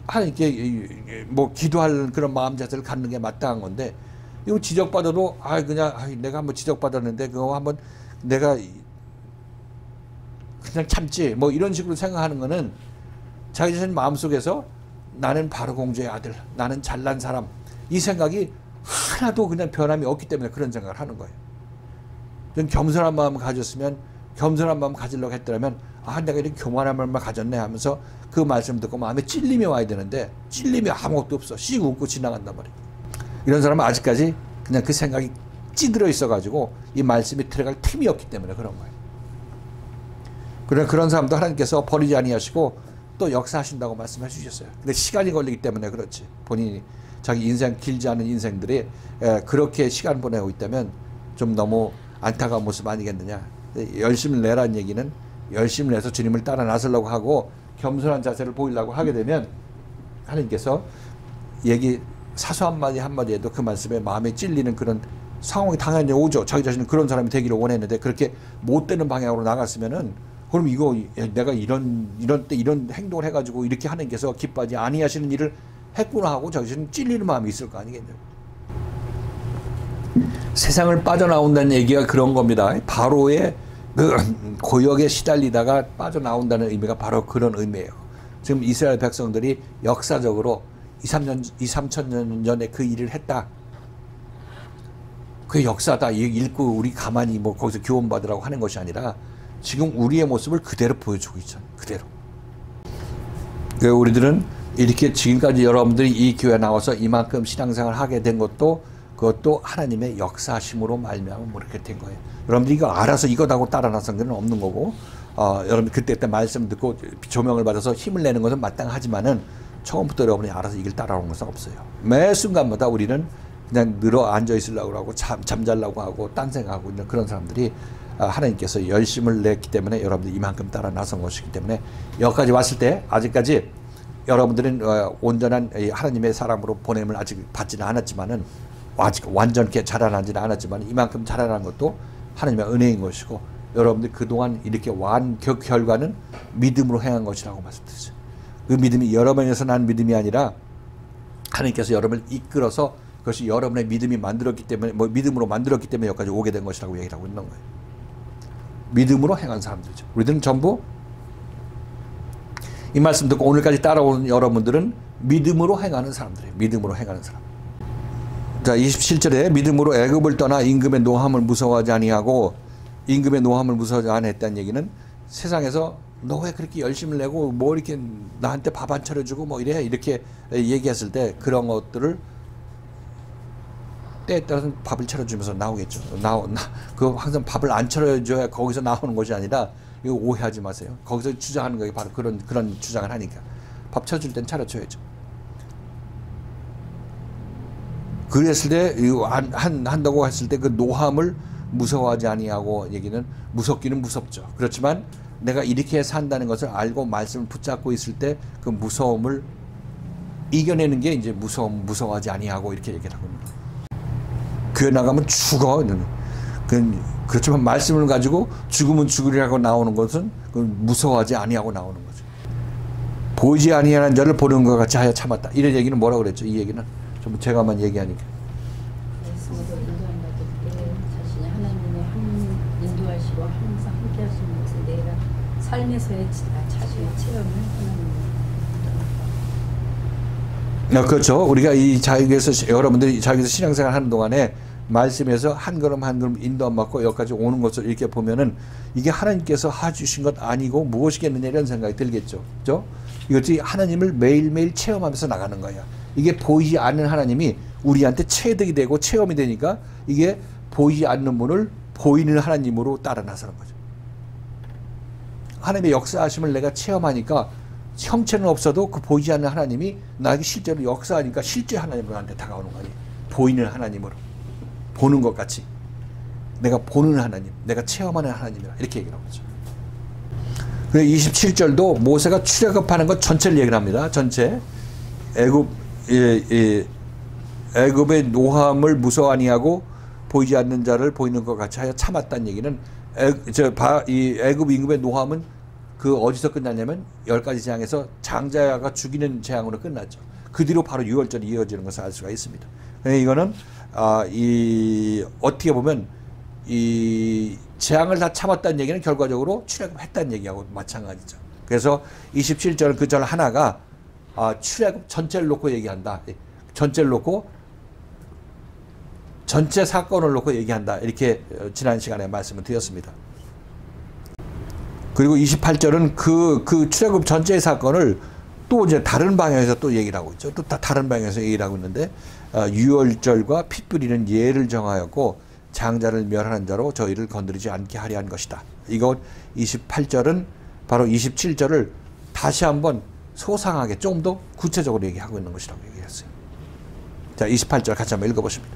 Speaker 1: 하나님께 뭐 기도할 그런 마음 자세를 갖는 게 마땅한 건데, 이거 지적받아도 그냥 내가 한번 지적받았는데 그거 한번 내가 그냥 참지 뭐 이런 식으로 생각하는 거는 자기 자신 마음속에서 나는 바로 공주의 아들, 나는 잘난 사람, 이 생각이 하나도 그냥 변함이 없기 때문에 그런 생각을 하는 거예요. 좀 겸손한 마음을 가졌으면, 겸손한 마음 가지려고 했더라면 내가 이렇게 교만한 마음을 가졌네 하면서 그 말씀 듣고 마음에 찔림이 와야 되는데 찔림이 아무것도 없어. 씩 웃고 지나간단 말이에요. 이런 사람은 아직까지 그냥 그 생각이 찌들어 있어가지고 이 말씀이 들어갈 틈이 없기 때문에 그런 거예요. 그런 사람도 하나님께서 버리지 아니하시고 또 역사하신다고 말씀해 주셨어요. 근데 시간이 걸리기 때문에 그렇지. 본인이 자기 인생, 길지 않은 인생들이 그렇게 시간 보내고 있다면 좀 너무 안타까운 모습 아니겠느냐. 열심을 내라는 얘기는 열심을 내서 주님을 따라 나서려고 하고 겸손한 자세를 보이려고 하게 되면 하나님께서 얘기 사소한 마디 한마디에도 그 말씀에 마음에 찔리는 그런 상황이 당연히 오죠. 자기 자신은 그런 사람이 되기를 원했는데 그렇게 못 되는 방향으로 나갔으면은, 그럼 이거 내가 이런 때 이런 행동을 해가지고 이렇게 하나님께서 기뻐하지 아니하시는 일을 했구나 하고 자기 자신은 찔리는 마음이 있을 거 아니겠냐고. 세상을 빠져나온다는 얘기가 그런 겁니다. 바로의 그 고역에 시달리다가 빠져나온다는 의미가 바로 그런 의미예요. 지금 이스라엘 백성들이 역사적으로 2,3천 년 전에 그 일을 했다. 그게 역사다. 읽고 우리 가만히 뭐 거기서 교훈받으라고 하는 것이 아니라 지금 우리의 모습을 그대로 보여주고 있잖아요. 그대로. 그래서 우리들은 이렇게 지금까지 여러분들이 이 교회에 나와서 이만큼 신앙생활을 하게 된 것도 그것도 하나님의 역사심으로 말미암아 그렇게 된 거예요. 여러분들이 이거 알아서 이거다고 따라 나선 건 없는 거고, 여러분 그때 말씀 듣고 조명을 받아서 힘을 내는 것은 마땅하지만은 처음부터 여러분이 알아서 이걸 따라오는 것은 없어요. 매 순간마다 우리는 그냥 늘어 앉아 있으려고 하고 잠자려고 하고 딴 생각하고 있는 그런 사람들이 하나님께서 열심을 냈기 때문에 여러분들이 이만큼 따라 나선 것이기 때문에 여기까지 왔을 때 아직까지 여러분들은 온전한 하나님의 사람으로 보냄을 아직 받지는 않았지만은, 아직 완전히 자라나지는 않았지만 이만큼 자라난 것도 하나님의 은혜인 것이고, 여러분들 그동안 이렇게 결과는 믿음으로 행한 것이라고 말씀드렸어요. 그 믿음이 여러분에서 난 믿음이 아니라 하나님께서 여러분을 이끌어서 그것이 여러분의 믿음이 만들었기 때문에, 믿음으로 만들었기 때문에 여기까지 오게 된 것이라고 얘기를 하고 있는 거예요. 믿음으로 행한 사람들이죠. 우리들은 전부 이 말씀 듣고 오늘까지 따라오는 여러분들은 믿음으로 행하는 사람들이에요. 믿음으로 행하는 사람. 자, 27절에 믿음으로 애굽을 떠나 임금의 노함을 무서워하지 아니하고, 임금의 노함을 무서워하지 아니했다는 얘기는 세상에서 너 왜 그렇게 열심을 내고 뭐 이렇게 나한테 밥 안 차려주고 뭐 이렇게 얘기했을 때 그런 것들을 때에 따라서 밥을 차려주면서 나오겠죠. 그 항상 밥을 안 차려줘야 거기서 나오는 것이 아니라, 이거 오해하지 마세요. 거기서 주장하는 게 바로 그런 주장을 하니까 밥 차려줄 땐 차려줘야죠. 그랬을 때 한다고 했을 때 그 노함을 무서워하지 아니하고 얘기는 무섭기는 무섭죠. 그렇지만 내가 이렇게 산다는 것을 알고 말씀을 붙잡고 있을 때 그 무서움을 이겨내는 게 이제 무서워하지 아니하고 이렇게 얘기를 하고 있는 거예요. 교회 나가면 죽어. 그렇지만 말씀을 가지고 죽으면 죽으리라고 나오는 것은 무서워하지 아니하고 나오는 거죠. 보이지 아니하는 자를 보는 것 같이 하여 참았다. 이런 얘기는 뭐라고 그랬죠? 이 얘기는 좀 제가만 얘기하니까.
Speaker 3: 말씀으로 인도한다도 자신이 하나님의 인도하시고 항상 함께 하시는 것을 내가 삶에서의 자신의 체험을 하나님.
Speaker 1: 그렇죠. 우리가 이 자유에서 여러분들이 자유에서 신앙생활 하는 동안에 말씀에서 한 걸음 한 걸음 인도 안 받고 여기까지 오는 것을 이렇게 보면은 이게 하나님께서 해주신 것 아니고 무엇이겠느냐 이런 생각이 들겠죠. 그렇죠? 이것이 하나님을 매일매일 체험하면서 나가는 거예요. 이게 보이지 않는 하나님이 우리한테 체득이 되고 체험이 되니까 이게 보이지 않는 분을 보이는 하나님으로 따라 나서는 거죠. 하나님의 역사하심을 내가 체험하니까 형체는 없어도 그 보이지 않는 하나님이 나에게 실제로 역사하니까 실제 하나님으로 나한테 다가오는 거 아니에요. 보이는 하나님으로. 보는 것 같이 내가 보는 하나님, 내가 체험하는 하나님이라 이렇게 얘기를 하고 있죠. 그리고 27절도 모세가 출애굽하는 것 전체를 얘기를 합니다. 전체 애굽의 노함을 무서워 아니하고 보이지 않는 자를 보이는 것 같이 하여 참았다는 얘기는 이 애굽 임금의 노함은 그 어디서 끝났냐면 10가지 재앙에서 장자가 죽이는 재앙으로 끝났죠. 그 뒤로 바로 6월절이 이어지는 것을 알 수가 있습니다. 이거는 어떻게 보면 이 재앙을 다 참았다는 얘기는 결과적으로 출애굽했다는 얘기하고 마찬가지죠. 그래서 27절 그 절 하나가 출애굽 전체를 놓고 얘기한다. 전체를 놓고 전체 사건을 놓고 얘기한다. 이렇게 지난 시간에 말씀을 드렸습니다. 그리고 28절은 그 출애굽 전체의 사건을 또 이제 다른 방향에서 또 얘기를 하고 있죠. 또 다른 방향에서 얘기를 하고 있는데 유월절과 피 뿌리는 예를 정하였고 장자를 멸하는 자로 저희를 건드리지 않게 하려 한 것이다. 이것 28절은 바로 27절을 다시 한번 소상하게 좀 더 구체적으로 얘기하고 있는 것이라고 얘기했어요. 자, 28절 같이 한번 읽어보십니다.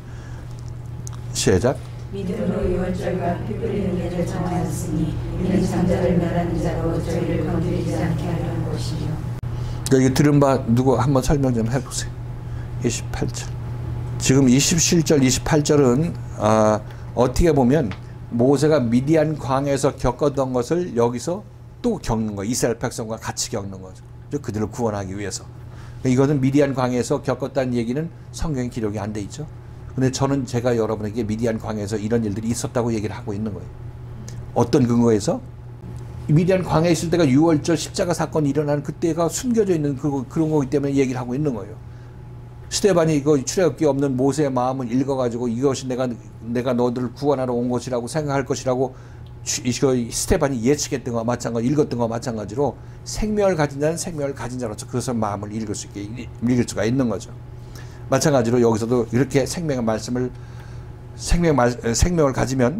Speaker 1: 시작.
Speaker 2: 믿음으로 유월절과 피 뿌리는 예를 정하였으니 이는 장자를 멸하는 자로 저희를 건드리지 않게 하려는 것이요.
Speaker 1: 여기 들은 바 누구 한번 설명 좀 해보세요. 28절. 지금 27절, 28절은 어떻게 보면 모세가 미디안 광야에서 겪었던 것을 여기서 또 겪는 거예요. 이스라엘 백성과 같이 겪는 거죠. 그들을 구원하기 위해서. 이거는 미디안 광야에서 겪었다는 얘기는 성경에 기록이 안 돼 있죠. 근데 저는 제가 여러분에게 미디안 광야에서 이런 일들이 있었다고 얘기를 하고 있는 거예요. 어떤 근거에서? 미디안 광야에 있을 때가 6월절 십자가 사건이 일어나는 그때가 숨겨져 있는 그런 거기 때문에 얘기를 하고 있는 거예요. 스데반이 이거 출애굽기 없는 모세의 마음을 읽어가지고 이것이 내가 너들을 구원하러 온 것이라고 생각할 것이라고 스데반이 예측했던 것과 마찬가지, 읽었던 것과 마찬가지로 생명을 가진 자는 생명을 가진 자로서 그것을 마음을 읽을 수가 있는 거죠. 마찬가지로 여기서도 이렇게 생명의 가지면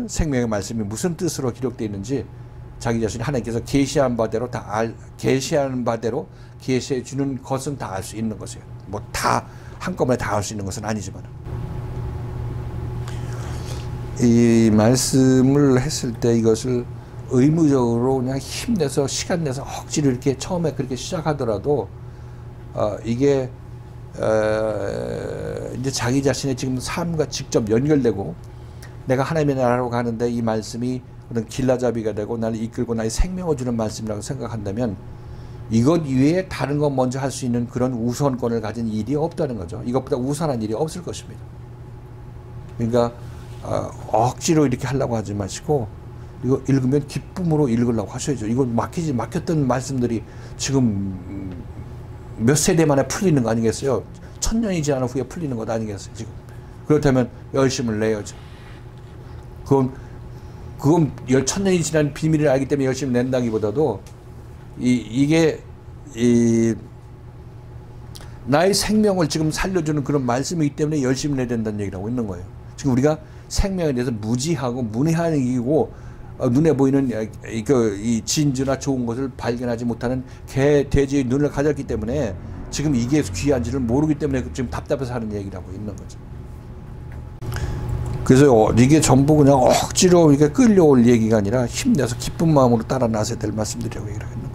Speaker 1: 생명의 말씀이 무슨 뜻으로 기록되어 있는지 자기 자신이 하나님께서 계시한 바대로 계시하는 바대로 계시해 주는 것은 다 알 수 있는 것이에요. 뭐 다 한꺼번에 다 알 수 있는 것은 아니지만 이 말씀을 했을 때 이것을 의무적으로 그냥 힘내서 시간 내서 억지로 이렇게 처음에 그렇게 시작하더라도 이게 이제 자기 자신의 지금 삶과 직접 연결되고 내가 하나님의 나라로 가는데 이 말씀이 어떤 길라잡이가 되고 나를 이끌고 나의 생명을 주는 말씀이라고 생각한다면 이것 이외에 다른 것 먼저 할 수 있는 그런 우선권을 가진 일이 없다는 거죠. 이것보다 우선한 일이 없을 것입니다. 그러니까 억지로 이렇게 하려고 하지 마시고 이거 읽으면 기쁨으로 읽으려고 하셔야죠. 이거 막혔던 말씀들이 지금 몇 세대 만에 풀리는 거 아니겠어요? 1000년이 지난 후에 풀리는 것 아니겠어요? 지금 그렇다면 열심을 내야죠. 그건 1000년이 지난 비밀을 알기 때문에 열심히 낸다기보다도 이게 나의 생명을 지금 살려주는 그런 말씀이기 때문에 열심히 내야 된다는 얘기를 하고 있는 거예요. 지금 우리가 생명에 대해서 무지하고 문외한이고 눈에 보이는 이 진주나 좋은 것을 발견하지 못하는 돼지의 눈을 가졌기 때문에 지금 이게 귀한지를 모르기 때문에 지금 답답해서 하는 얘기를 하고 있는 거죠. 그래서 이게 전부 그냥 억지로 이게 끌려올 얘기가 아니라 힘내서 기쁜 마음으로 따라 나서야 될 말씀들이라고 얘기를 하고 있는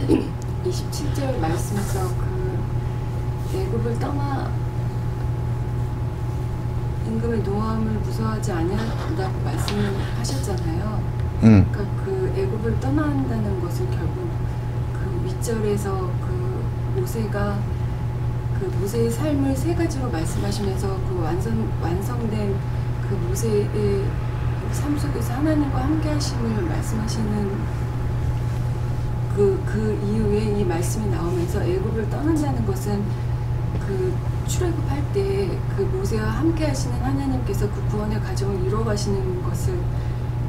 Speaker 1: 거예요.
Speaker 3: 27절 말씀에서 그 애굽을 떠나 임금의 노함을 무서워하지 아니한다고 말씀을 하셨잖아요. 그러니까 그 애굽을 떠난다는 것은 결국 그 윗절에서 그 모세가 그 모세의 삶을 세 가지로 말씀하시면서 그 완성된 그 모세의 삶 속에서 하나님과 함께 하심을 말씀하시는 그 이후에 이 말씀이 나오면서 애굽을 떠난다는 것은 그 출애굽할 때 그 모세와 함께 하시는 하나님께서 그 구원의 과정을 이루어가시는 것을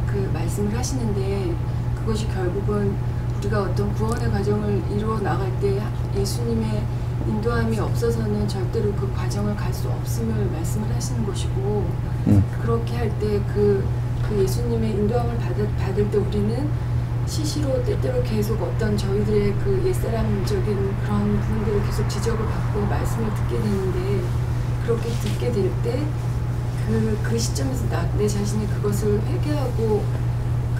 Speaker 3: 그 말씀을 하시는데 그것이 결국은 우리가 어떤 구원의 과정을 이루어 나갈 때 예수님의 인도함이 없어서는 절대로 그 과정을 갈 수 없음을 말씀을 하시는 것이고 그렇게 할 때 그 예수님의 인도함을 받을 때 우리는 시시로 때때로 계속 어떤 저희들의 그 옛사람적인 그런 부분들을 계속 지적을 받고 말씀을 듣게 되는데, 그렇게 듣게 될 때 그 시점에서 내 자신이 그것을 회개하고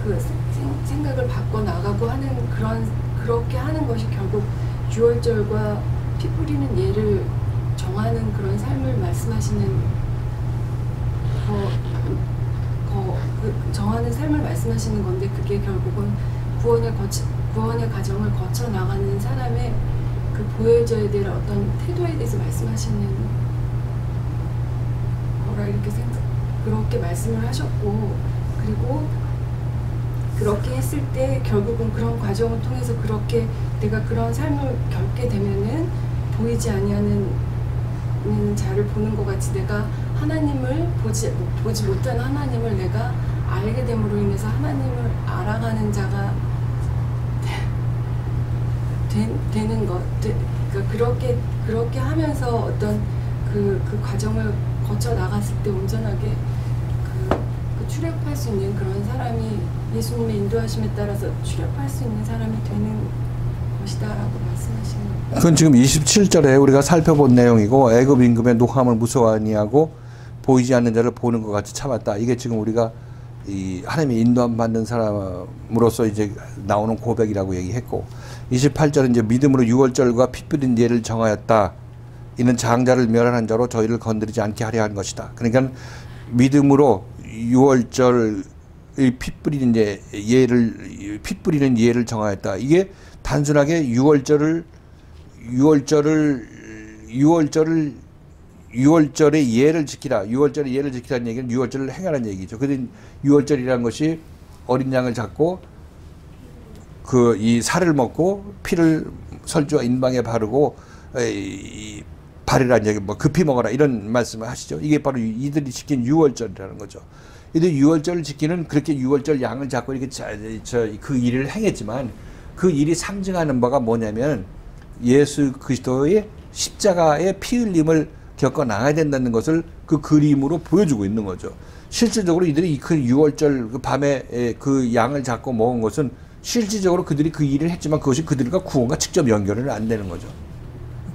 Speaker 3: 그 생각을 바꿔 나가고 하는 그렇게 하는 것이 결국 6월절과 피 뿌리는 예를 정하는 그런 삶을 말씀하시는 정하는 삶을 말씀하시는 건데, 그게 결국은 구원의 과정을 거쳐 나가는 사람의 그 보여져야 될 어떤 태도에 대해서 말씀하시는 거라 이렇게 그렇게 말씀을 하셨고, 그리고 그렇게 했을 때 결국은 그런 과정을 통해서 그렇게 내가 그런 삶을 겪게 되면은 보이지 아니하는 자를 보는 것 같이 내가 하나님을 보지 못한 하나님을 내가 알게 됨으로 인해서 하나님을 알아가는 자가 되는 것. 그러니까 그렇게 하면서 어떤 그 과정을 거쳐 나갔을 때 온전하게 그 출애굽할 수 있는 그런 사람이, 예수님의 인도하심에 따라서 출애굽할 수 있는 사람이 되는 것이다라고 말씀하시는 거예요.
Speaker 1: 그건 지금 27절에 우리가 살펴본 내용이고, 애굽 임금의 노함을 무서워하니하고 보이지 않는 자를 보는 것 같이 참았다. 이게 지금 우리가 이 하나님의 인도함 받는 사람으로서 이제 나오는 고백이라고 얘기했고, 28절은 이제 믿음으로 6월절과 피 뿌린 예를 정하였다. 이는 장자를 멸하는 자로 저희를 건드리지 않게 하려 한 것이다. 그러니까 믿음으로 6월절 피 뿌리는 피 뿌리는 예를 정하였다. 이게 단순하게 6월절의 예를 지키라. 6월절의 예를 지키라는 얘기는 6월절을 행하라는 얘기죠. 그런데 6월절이라는 것이 어린 양을 잡고 이 살을 먹고 피를 설주와 인방에 바르고 바르라는 얘기, 급히 먹어라 이런 말씀을 하시죠. 이게 바로 이들이 지킨 6월절이라는 거죠. 이들 6월절을 지키는, 그렇게 6월절 양을 잡고 이렇게 그 일을 행했지만, 그 일이 상징하는 바가 뭐냐면 예수 그리스도의 십자가의 피 흘림을 겪어 나가야 된다는 것을 그 그림으로 보여주고 있는 거죠. 실질적으로 이들이 그 6월절 그 밤에 그 양을 잡고 먹은 것은 실질적으로 그들이 그 일을 했지만 그것이 그들과 구원과 직접 연결은 안 되는 거죠.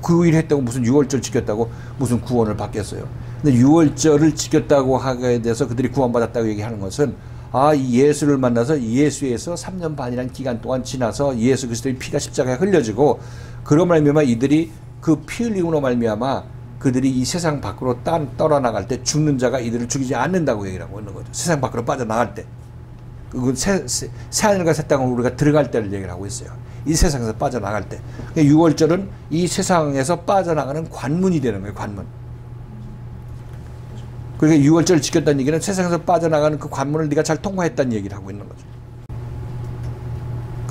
Speaker 1: 그 일을 했다고 무슨 6월절 지켰다고 무슨 구원을 받겠어요. 근데 6월절을 지켰다고 하게 돼서 그들이 구원받았다고 얘기하는 것은, 이 예수를 만나서 예수에서 3년 반이라는 기간 동안 지나서 예수 그리스도의 피가 십자가에 흘려지고, 그런 말미암아 이들이 그 피 흘림으로 말미암아 그들이 이 세상 밖으로 떠나나갈 때 죽는 자가 이들을 죽이지 않는다고 얘기를 하고 있는 거죠. 세상 밖으로 빠져나갈 때. 그건 새하늘과 새 땅으로 우리가 들어갈 때를 얘기를 하고 있어요. 이 세상에서 빠져나갈 때. 6월절은 이 세상에서 빠져나가는 관문이 되는 거예요. 관문. 그러니까 6월절을 지켰다는 얘기는 세상에서 빠져나가는 그 관문을 네가 잘 통과했다는 얘기를 하고 있는 거죠.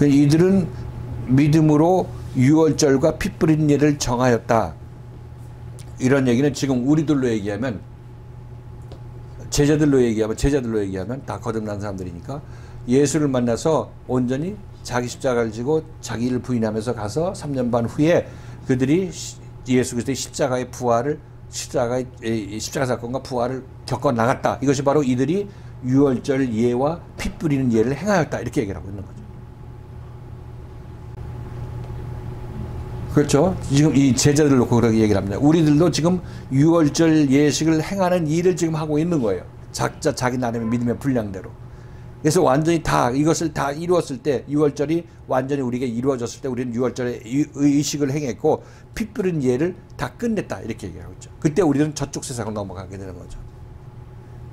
Speaker 1: 이들은 믿음으로 6월절과 피 뿌린 예를 정하였다. 이런 얘기는 지금 우리들로 얘기하면, 제자들로 얘기하면 다 거듭난 사람들이니까, 예수를 만나서 온전히 자기 십자가를 지고 자기 일을 부인하면서 가서 3년 반 후에 그들이 예수 그리스도의 십자가의 부활을, 십자가 사건과 부활을 겪어 나갔다. 이것이 바로 이들이 6월절 예와 피 뿌리는 예를 행하였다. 이렇게 얘기를 하고 있는 거죠. 그렇죠. 지금 이 제자들 놓고 그렇게 얘기를 합니다. 우리들도 지금 6월절 예식을 행하는 일을 지금 하고 있는 거예요. 자기 나름의 믿음의 분량대로. 그래서 완전히 이것을 다 이루었을 때, 6월절이 완전히 우리에게 이루어졌을 때 우리는 6월절에 의식을 행했고 피 뿌린 예를 다 끝냈다. 이렇게 얘기하고 있죠. 그때 우리는 저쪽 세상으로 넘어가게 되는 거죠.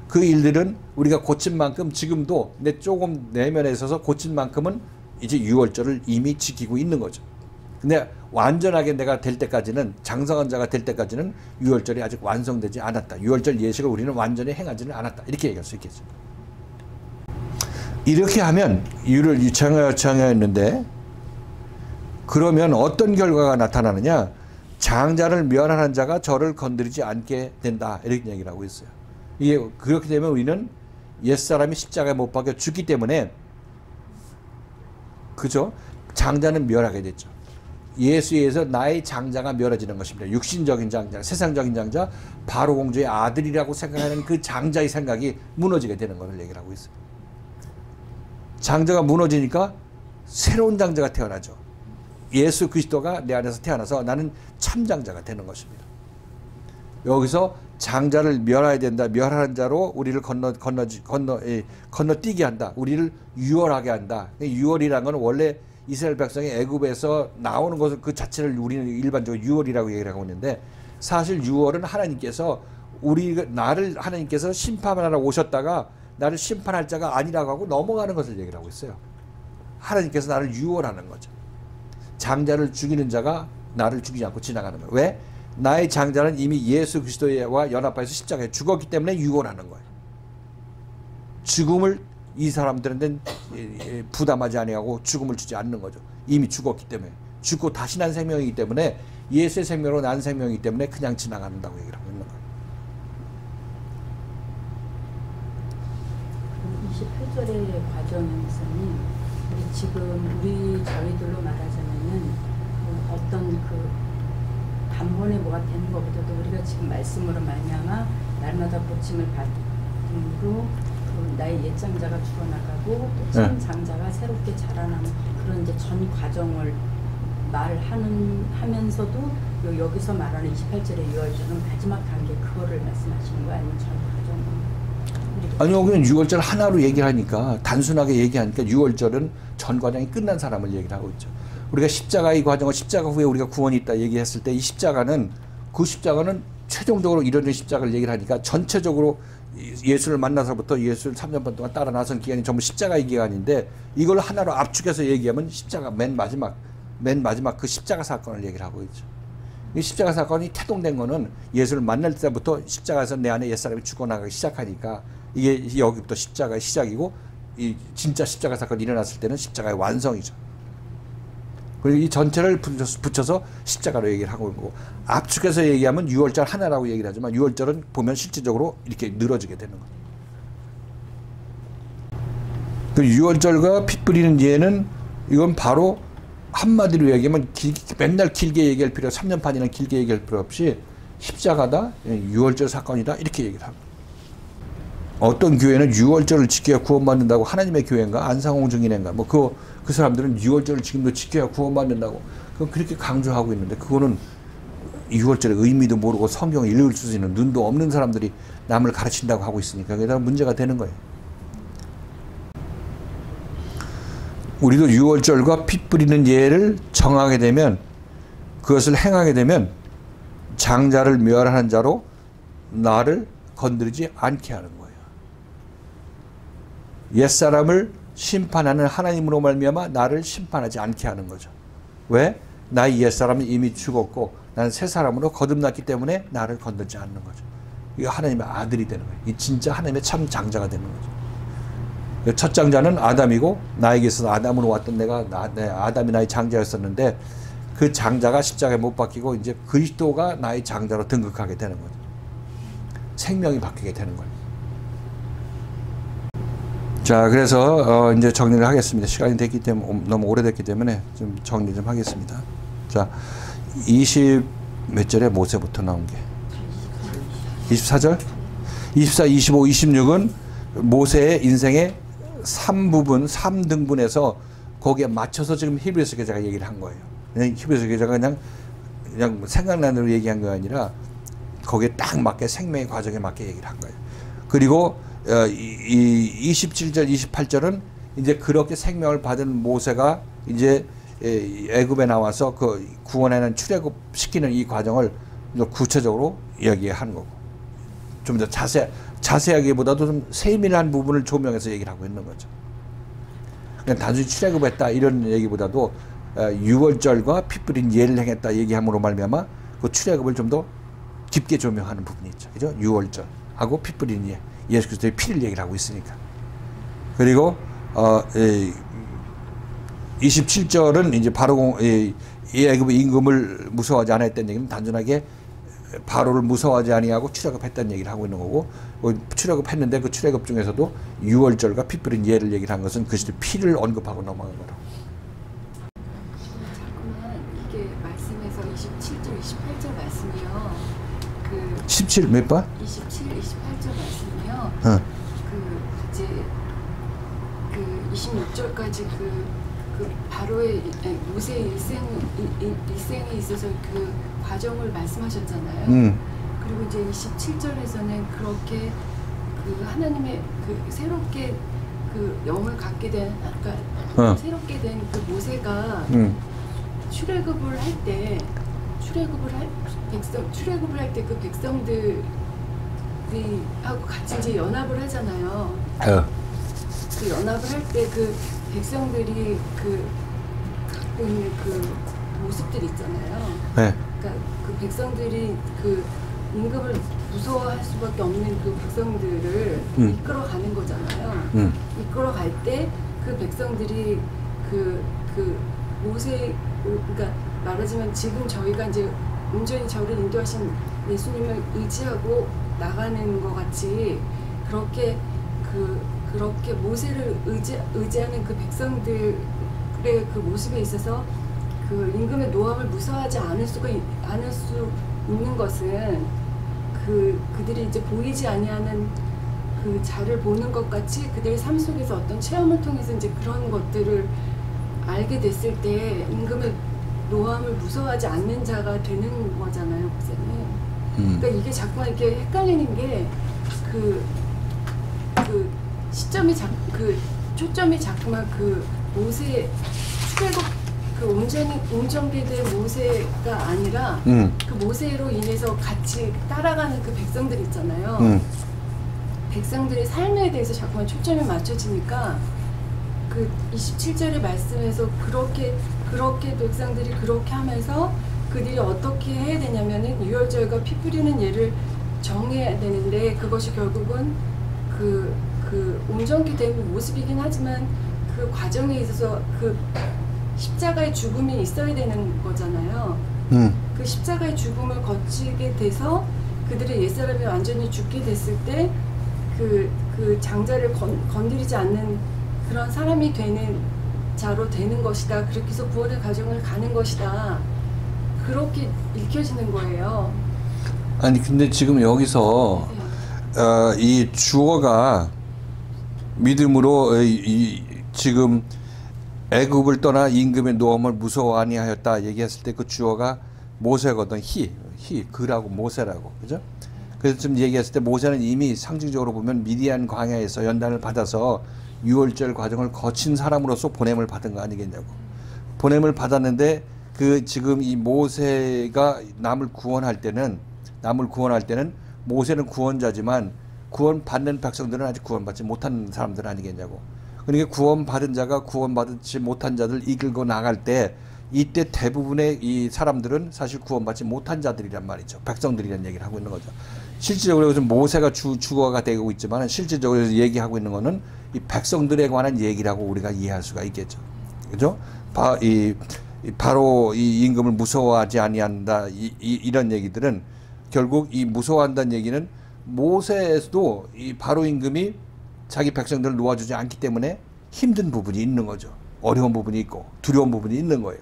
Speaker 1: 그 일들은 우리가 고친 만큼 지금도 조금 내면에 있어서 고친 만큼은 이제 6월절을 이미 지키고 있는 거죠. 근데 완전하게 내가 될 때까지는, 장성한 자가 될 때까지는 6월절이 아직 완성되지 않았다. 6월절 예식을 우리는 완전히 행하지는 않았다. 이렇게 얘기할 수 있겠죠. 이렇게 하면 유를 정하였는데, 그러면 어떤 결과가 나타나느냐? 장자를 멸하는 자가 저를 건드리지 않게 된다. 이렇게 얘기를 하고 있어요. 이게 그렇게 되면 우리는 옛사람이 십자가에 못 박혀 죽기 때문에, 그죠? 장자는 멸하게 됐죠. 예수에 의해서 나의 장자가 멸해지는 것입니다. 육신적인 장자, 세상적인 장자, 바로 공주의 아들이라고 생각하는 그 장자의 생각이 무너지게 되는 것을 얘기를 하고 있어요. 장자가 무너지니까 새로운 장자가 태어나죠. 예수 그리스도가 내 안에서 태어나서 나는 참장자가 되는 것입니다. 여기서 장자를 멸해야 된다. 멸하는 자로 우리를 건너뛰게 한다. 우리를 유월하게 한다. 유월이라는 건 원래 이스라엘 백성이 애굽에서 나오는 것을 그 자체를 우리는 일반적으로 유월이라고 얘기를 하고 있는데, 사실 유월은 하나님께서 나를 하나님께서 심판하러 오셨다가 나를 심판할 자가 아니라고 하고 넘어가는 것을 얘기를 하고 있어요. 하나님께서 나를 유월하는 거죠. 장자를 죽이는 자가 나를 죽이지 않고 지나가는 거예요. 왜? 나의 장자는 이미 예수 그리스도와 연합하여서 십자가에 죽었기 때문에 유월하는 거예요. 죽음을 이 사람들한테는 부담하지 아니하고 죽음을 주지 않는 거죠. 이미 죽었기 때문에. 죽고 다시 난 생명이기 때문에, 예수의 생명으로 난 생명이기 때문에 그냥 지나간다고 얘기를 하고 있는 거예요.
Speaker 4: 28절의 과정에서는 우리 저희들로 말하자면은 어떤 단번에 뭐가 되는 것보다도 우리가 지금 말씀으로 말미암아 날마다 고침을 받음으로 나의 옛 장자가 죽어나가고 또 참 장자가 새롭게 자라나는 그런 이제 전 과정을 하면서도 여기서 말하는 28절의 유월절은 마지막 단계 그거를 말씀하시는 거예요? 아니면 전 과정을?
Speaker 1: 아니요, 그냥 유월절 하나로 얘기를 하니까, 단순하게 얘기하니까 유월절은 전 과정이 끝난 사람을 얘기를 하고 있죠. 우리가 십자가의 과정을, 십자가 후에 우리가 구원이 있다 얘기했을 때, 이 십자가는 최종적으로 이루어진 십자가를 얘기를 하니까, 전체적으로 예수를 만나서부터 예수를 3년 반 동안 따라 나선 기간이 전부 십자가의 기간인데, 이걸 하나로 압축해서 얘기하면 십자가 맨 마지막 그 십자가 사건을 얘기를 하고 있죠. 이 십자가 사건이 태동된 거는 예수를 만날 때부터 십자가에서 내 안에 옛사람이 죽어나가기 시작하니까, 이게 여기부터 십자가의 시작이고, 이 진짜 십자가 사건이 일어났을 때는 십자가의 완성이죠. 그리고 이 전체를 붙여서 십자가로 얘기를 하고 있고, 압축해서 얘기하면 유월절 하나라고 얘기를 하지만, 유월절은 보면 실질적으로 이렇게 늘어지게 되는 거예요. 그 유월절과 피 뿌리는 예는, 이건 바로 한마디로 얘기하면 맨날 길게 얘기할 필요, 3년 반이나 길게 얘기할 필요 없이 십자가다, 유월절 사건이다, 이렇게 얘기를 합니다. 어떤 교회는 유월절을 지켜야 구원받는다고, 하나님의 교회인가 안상홍 증인인가 그 사람들은 유월절을 지금도 지켜야 구원받는다고 그렇게 강조하고 있는데, 그거는 유월절의 의미도 모르고 성경을 읽을 수 있는 눈도 없는 사람들이 남을 가르친다고 하고 있으니까 그게 다 문제가 되는 거예요. 우리도 유월절과 피 뿌리는 예를 정하게 되면, 그것을 행하게 되면 장자를 멸하는 자로 나를 건드리지 않게 하는 거예요. 옛사람을 심판하는 하나님으로 말미암아 나를 심판하지 않게 하는 거죠. 왜? 나의 옛사람은 이미 죽었고 나는 새 사람으로 거듭났기 때문에 나를 건들지 않는 거죠. 이거 하나님의 아들이 되는 거예요. 이 진짜 하나님의 참 장자가 되는 거죠. 첫 장자는 아담이고, 나에게서 아담으로 왔던 내가 아담이 나의 장자였었는데, 그 장자가 십자가에 못 박히고 이제 그리스도가 나의 장자로 등극하게 되는 거죠. 생명이 바뀌게 되는 거예요. 자, 그래서 이제 정리를 하겠습니다. 시간이 됐기 때문에, 너무 오래됐기 때문에 좀 정리 좀 하겠습니다. 자, 20 몇 절에 모세부터 나온 게 24절? 24, 25, 26은 모세의 인생의 3등분해서 거기에 맞춰서 지금 히브리서 기자가 얘기를 한 거예요. 그냥 히브리서 기자가 그냥 생각나는 대로 얘기한 게 아니라 거기에 딱 맞게, 생명의 과정에 맞게 얘기를 한 거예요. 그리고 27절, 28절은 이제 그렇게 생명을 받은 모세가 이제 애굽에 나와서 그 구원하는 출애굽 시키는 이 과정을 구체적으로 이야기하는 거고, 좀 더 자세하기보다도 좀 세밀한 부분을 조명해서 얘기를 하고 있는 거죠. 그냥 단순히 출애굽했다 이런 얘기보다도 유월절과 피 뿌린 예를 행했다 얘기함으로 말미암아 그 출애굽을 좀 더 깊게 조명하는 부분이 있죠. 그죠? 유월절하고 피 뿌린 예, 예수 그리스도의 피를 얘기를 하고 있으니까. 그리고 27절은 이제 바로 이 애굽의 임금을 무서워하지 않았다는 얘기는 단순하게 바로를 무서워하지 아니하고 출애굽했다는 얘기를 하고 있는 거고, 출애굽했는데 그 출애굽 중에서도 유월절과 피 뿌린 예를 얘기를 한 것은 그리스도의 피를 언급하고 넘어간 거라고.
Speaker 3: 자꾸만 이게 말씀에서 27절, 28절 말씀이요.
Speaker 1: 17 몇 번?
Speaker 3: 27, 28절 말씀이요.
Speaker 1: 어.
Speaker 3: 이제 26절까지 그 그 바로의 모세의 일생에 있어서 그 과정을 말씀하셨잖아요. 그리고 이제 27절에서는 그렇게 그 하나님의 그 새롭게 그 영을 갖게 된 아까 새롭게 된 그 모세가 출애굽을 할 때 그 백성들이 하고 같이 이제 연합을 하잖아요. 그 연합을 할 때 그 백성들이 그 갖고 있는 그 모습들 있잖아요.
Speaker 1: 네.
Speaker 3: 그러니까 그 백성들이 그 임금을 무서워할 수밖에 없는 그 백성들을 이끌어가는 거잖아요. 이끌어갈 때 그 백성들이 그 모세, 그러니까 말하자면 지금 저희가 이제 온전히 저를 인도하신 예수님을 의지하고 나가는 것 같이 그렇게 그렇게 모세를 의지하는 그 백성들의 그 모습에 있어서 그 임금의 노함을 무서워하지 않을 수 있는 것은 그들이 이제 보이지 아니하는 그 자를 보는 것 같이 그들의 삶 속에서 어떤 체험을 통해서 이제 그런 것들을 알게 됐을 때 임금의 노함을 무서워하지 않는 자가 되는 거잖아요, 목사님. 그러니까 이게 자꾸만 이렇게 헷갈리는 게 초점이 자꾸만 그 모세 출애굽 그 온전히 된 모세가 아니라 그 모세로 인해서 같이 따라가는 그 백성들 있잖아요. 백성들의 삶에 대해서 자꾸만 초점이 맞춰지니까 그 27절의 말씀에서 그렇게 백성들이 그렇게 하면서 그들이 어떻게 해야 되냐면은 유월절과 피 뿌리는 예를 정해야 되는데 그것이 결국은 그 온전히 된 모습이긴 하지만 그 과정에 있어서 그 십자가의 죽음이 있어야 되는 거잖아요. 그 십자가의 죽음을 거치게 돼서 그들의 옛사람이 완전히 죽게 됐을 때 그 장자를 건드리지 않는 그런 사람이 되는 자로 되는 것이다. 그렇게 해서 구원의 과정을 가는 것이다. 그렇게 읽혀지는 거예요.
Speaker 1: 아니 근데 지금 여기서 이 주어가 믿음으로 지금 애굽을 떠나 임금의 노함을 무서워 아니하였다 얘기했을 때 그 주어가 모세거든. 그라고 모세라고, 그죠? 그래서 좀 얘기했을 때 모세는 이미 상징적으로 보면 미디안 광야에서 연단을 받아서 유월절 과정을 거친 사람으로서 보냄을 받은 거 아니겠냐고. 보냄을 받았는데 그 지금 이 모세가 남을 구원할 때는 모세는 구원자지만 구원받는 백성들은 아직 구원받지 못한 사람들 아니겠냐고. 그러니까 구원받은 자가 구원받지 못한 자들 이끌고 나갈 때 이때 대부분의 이 사람들은 사실 구원받지 못한 자들이란 말이죠. 백성들이란 얘기를 하고 있는 거죠. 실질적으로 요즘 모세가 주어가 되고 있지만 실질적으로 얘기하고 있는 거는 이 백성들에 관한 얘기라고 우리가 이해할 수가 있겠죠. 그죠? 바로 이 임금을 무서워하지 아니한다. 이런 얘기들은 결국 이 무서워한다는 얘기는 모세에서도 이 바로 임금이 자기 백성들을 놓아주지 않기 때문에 힘든 부분이 있는 거죠. 어려운 부분이 있고 두려운 부분이 있는 거예요.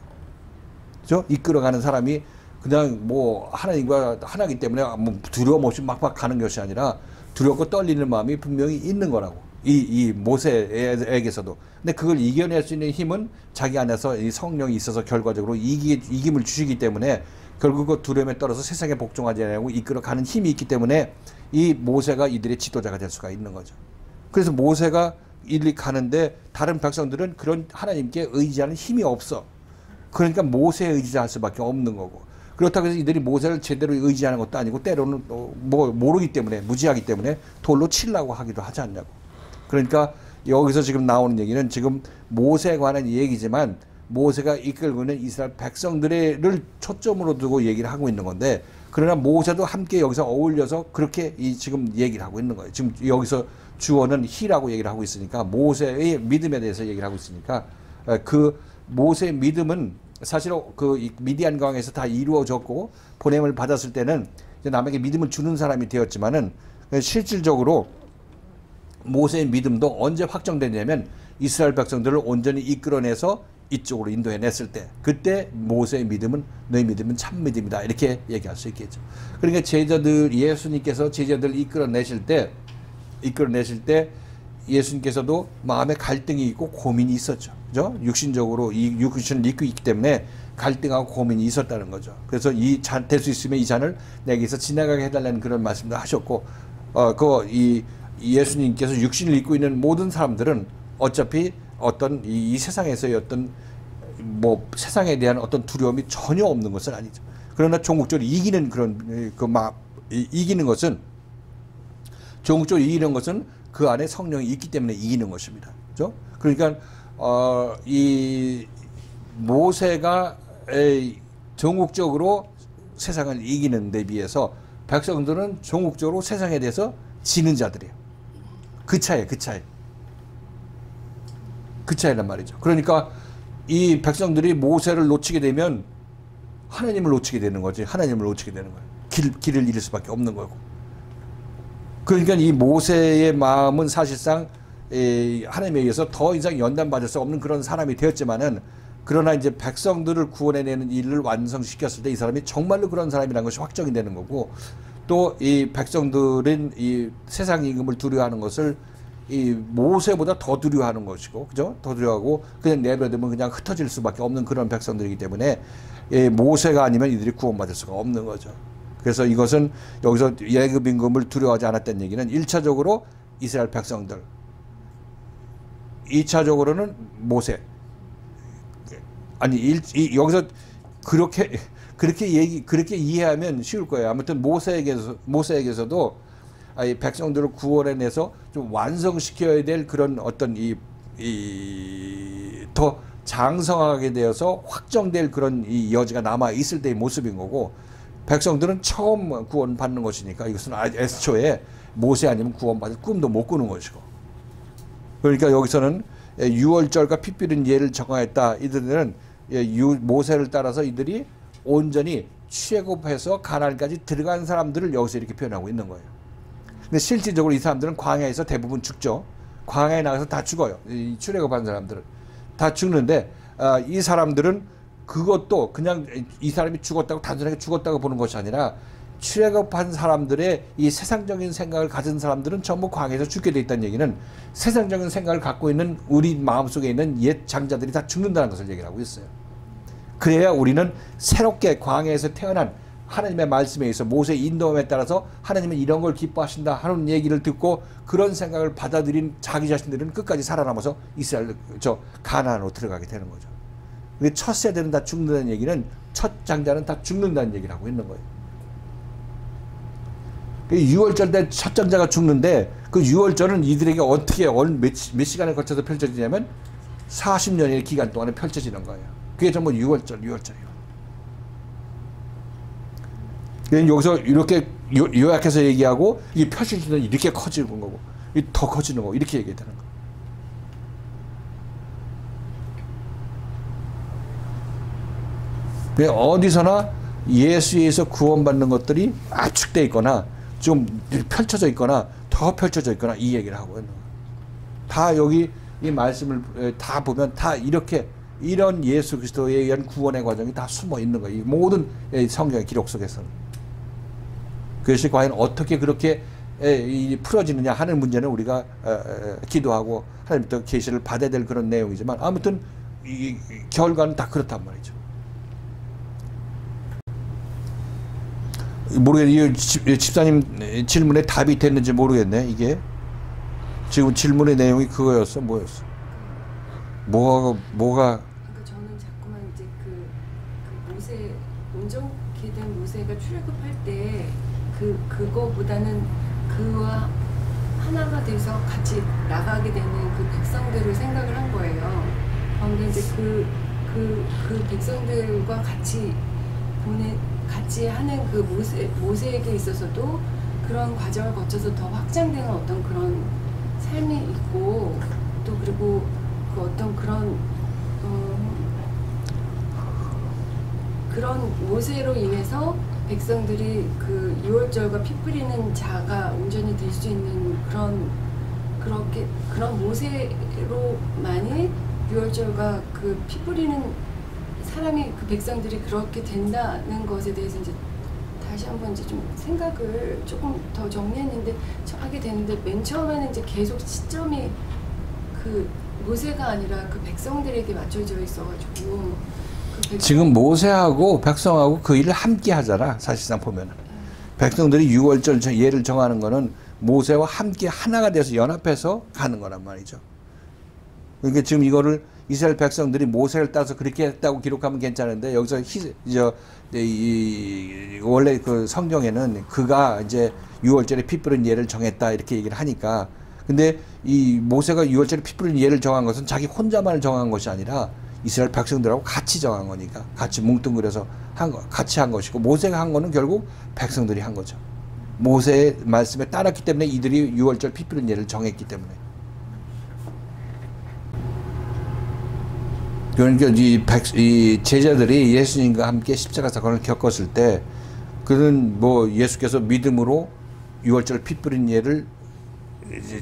Speaker 1: 그죠? 이끌어가는 사람이 그냥 뭐 하나님과 하나이기 때문에 뭐 두려움 없이 막막 가는 것이 아니라 두렵고 떨리는 마음이 분명히 있는 거라고. 이 모세에게서도. 근데 그걸 이겨낼 수 있는 힘은 자기 안에서 이 성령이 있어서 결과적으로 이김을 주시기 때문에 결국 그 두려움에 떨어서 세상에 복종하지 않고 이끌어가는 힘이 있기 때문에 이 모세가 이들의 지도자가 될 수가 있는 거죠. 그래서 모세가 이리 가는데 다른 백성들은 그런 하나님께 의지하는 힘이 없어. 그러니까 모세에 의지할 수밖에 없는 거고. 그렇다고 해서 이들이 모세를 제대로 의지하는 것도 아니고 때로는 뭐 모르기 때문에 무지하기 때문에 돌로 치려고 하기도 하지 않냐고. 그러니까 여기서 지금 나오는 얘기는 지금 모세에 관한 얘기지만 모세가 이끌고 있는 이스라엘 백성들을 초점으로 두고 얘기를 하고 있는 건데 그러나 모세도 함께 여기서 어울려서 그렇게 지금 얘기를 하고 있는 거예요. 지금 여기서 주어는 히라고 얘기를 하고 있으니까 모세의 믿음에 대해서 얘기를 하고 있으니까 그 모세의 믿음은 사실 그 미디안 광야에서 다 이루어졌고 보냄을 받았을 때는 이제 남에게 믿음을 주는 사람이 되었지만은 실질적으로 모세의 믿음도 언제 확정되냐면 이스라엘 백성들을 온전히 이끌어내서 이쪽으로 인도해냈을 때 그때 모세의 믿음은 너희 믿음은 참 믿음이다 이렇게 얘기할 수 있겠죠. 그러니까 예수님께서 제자들 이끌어내실 때 예수님께서도 마음에 갈등이 있고 고민이 있었죠. 그죠? 육신적으로 이 육신을 입고 있기 때문에 갈등하고 고민이 있었다는 거죠. 그래서 이 잔, 될 수 있으면 이 잔을 내게서 지나가게 해달라는 그런 말씀도 하셨고, 이 예수님께서 육신을 입고 있는 모든 사람들은 어차피 어떤 이 세상에서의 어떤 뭐 세상에 대한 어떤 두려움이 전혀 없는 것은 아니죠. 그러나 종국적으로 이기는 그런 이기는 것은 종국적으로 이기는 것은 그 안에 성령이 있기 때문에 이기는 것입니다. 그렇죠? 그러니까 이 모세가 종국적으로 세상을 이기는 데 비해서 백성들은 종국적으로 세상에 대해서 지는 자들이에요. 그 차이란 말이죠. 그러니까 이 백성들이 모세를 놓치게 되면 하나님을 놓치게 되는 거지. 하나님을 놓치게 되는 거예요. 길을 잃을 수밖에 없는 거고. 그러니까 이 모세의 마음은 사실상 하나님에 의해서 더 이상 연단받을 수 없는 그런 사람이 되었지만은, 그러나 이제 백성들을 구원해내는 일을 완성시켰을 때 이 사람이 정말로 그런 사람이라는 것이 확정이 되는 거고, 또 이 백성들은 이 세상 임금을 두려워하는 것을 이 모세보다 더 두려워하는 것이고, 그죠? 더 두려워하고 그냥 내버려두면 그냥 흩어질 수밖에 없는 그런 백성들이기 때문에 모세가 아니면 이들이 구원받을 수가 없는 거죠. 그래서 이것은 여기서 예굽 임금을 두려워하지 않았다는 얘기는 1차적으로 이스라엘 백성들, 2차적으로는 모세. 아니 여기서 그렇게 이해하면 쉬울 거예요. 아무튼 모세에게서도 이 백성들을 구원해내서 좀 완성시켜야 될 그런 어떤 더 장성하게 되어서 확정될 그런 이 여지가 남아 있을 때의 모습인 거고, 백성들은 처음 구원받는 것이니까 이것은 애초에 모세 아니면 구원받을 꿈도 못 꾸는 것이고, 그러니까 여기서는 유월절과 피 뿌린 예를 정하였다. 이들은 모세를 따라서 이들이 온전히 출애굽해서 가나안까지 들어간 사람들을 여기서 이렇게 표현하고 있는 거예요. 근데 실질적으로 이 사람들은 광야에서 대부분 죽죠. 광야에 나가서 다 죽어요. 이 출애굽한 사람들은 다 죽는데, 이 사람들은 그것도 그냥 이 사람이 죽었다고 단순하게 죽었다고 보는 것이 아니라, 출애굽한 사람들의 이 세상적인 생각을 가진 사람들은 전부 광야에서 죽게 돼 있다는 얘기는 세상적인 생각을 갖고 있는 우리 마음속에 있는 옛 장자들이 다 죽는다는 것을 얘기를 하고 있어요. 그래야 우리는 새롭게 광야에서 태어난 하나님의 말씀에 의해서 모세의 인도함에 따라서 하나님은 이런 걸 기뻐하신다 하는 얘기를 듣고 그런 생각을 받아들인 자기 자신들은 끝까지 살아남아서 가나안으로 들어가게 되는 거죠. 첫 세대는 다 죽는다는 얘기는 첫 장자는 다 죽는다는 얘기를 하고 있는 거예요. 6월절 때 첫 장자가 죽는데, 그 6월절은 이들에게 어떻게 몇 시간에 걸쳐서 펼쳐지냐면 40년의 기간 동안에 펼쳐지는 거예요. 그게 전부 6월절이에요. 여기서 이렇게 요약해서 얘기하고, 이 펼쳐지는 이렇게 커지는 거고, 더 커지는 거고, 이렇게 얘기되는 거예요. 어디서나 예수에서 구원받는 것들이 압축되어 있거나 좀 펼쳐져 있거나 더 펼쳐져 있거나 이 얘기를 하고 있는 거예요. 다 여기 이 말씀을 다 보면 다 이런 예수 그리스도에 의한 구원의 과정이 다 숨어 있는 거예요. 이 모든 성경의 기록 속에서는. 그것이 과연 어떻게 그렇게 풀어지느냐 하는 문제는 우리가 기도하고 하나님부터 계시를 받아야 될 그런 내용이지만, 아무튼 이 결과는 다 그렇단 말이죠. 모르겠네. 집사님 질문에 답이 됐는지 모르겠네. 이게 지금 질문의 내용이 그거였어? 뭐였어? 뭐가?
Speaker 3: 그러니까 저는 자꾸만 이제 그 모세, 온전케 된 모세가 출애굽할 때 그거보다는 그와 하나가 돼서 같이 나가게 되는 그 백성들을 생각을 한 거예요. 그런데 이제 그 백성들과 같이 하는 그 모세에게 있어서도 그런 과정을 거쳐서 더 확장되는 어떤 그런 삶이 있고, 또 그리고 그 어떤 그런 모세로 인해서 백성들이 그 유월절과 피 뿌리는 자가 온전히 될 수 있는 그런 모세로만이 유월절과 그 피 뿌리는 사람이 그 백성들이 그렇게 된다는 것에 대해서 이제 다시 한번 이제 좀 생각을 조금 더 정리했는데 하게 되는데 맨 처음에는 이제 계속 시점이 그 모세가 아니라 그 백성들에게 맞춰져 있어가지고
Speaker 1: 지금 모세하고 백성하고 그 일을 함께 하잖아. 사실상 보면은 백성들이 유월절 예를 정하는 거는 모세와 함께 하나가 돼서 연합해서 가는 거란 말이죠. 그러니까 지금 이거를 이스라엘 백성들이 모세를 따서 그렇게 했다고 기록하면 괜찮은데 여기서 원래 그 성경에는 그가 이제 유월절에 피 뿌린 예를 정했다 이렇게 얘기를 하니까 근데 이 모세가 유월절에 피 뿌린 예를 정한 것은 자기 혼자만을 정한 것이 아니라 이스라엘 백성들하고 같이 정한 거니까 같이 뭉뚱그려서 같이 한 것이고 모세가 한 거는 결국 백성들이 한 거죠. 모세의 말씀에 따랐기 때문에 이들이 유월절 피 뿌린 예를 정했기 때문에. 그러니까 이 제자들이 예수님과 함께 십자가 사건을 겪었을 때 그는 뭐 예수께서 믿음으로 유월절 피 뿌린 예를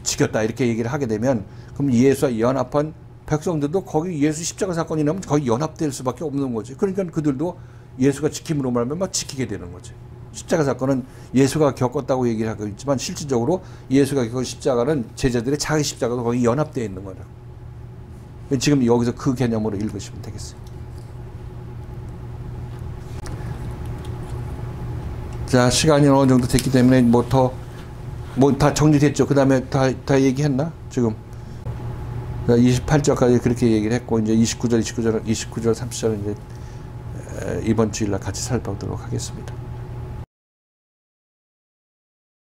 Speaker 1: 지켰다 이렇게 얘기를 하게 되면 그럼 예수와 연합한 백성들도 거기 예수 십자가 사건이 나면 거의 연합될 수밖에 없는 거지. 그러니까 그들도 예수가 지킴으로 말하면 막 지키게 되는 거지. 십자가 사건은 예수가 겪었다고 얘기를 하고 있지만 실질적으로 예수가 겪은 십자가는 제자들의 작은 십자가도 거기 연합되어 있는 거라. 지금 여기서 그 개념으로 읽으시면 되겠어요. 자, 시간이 어느 정도 됐기 때문에 다 정리됐죠. 그 다음에 다 얘기했나? 지금 28절까지 그렇게 얘기를 했고 이제 29절, 30절은 이제 이번 주일날 같이 살펴보도록 하겠습니다.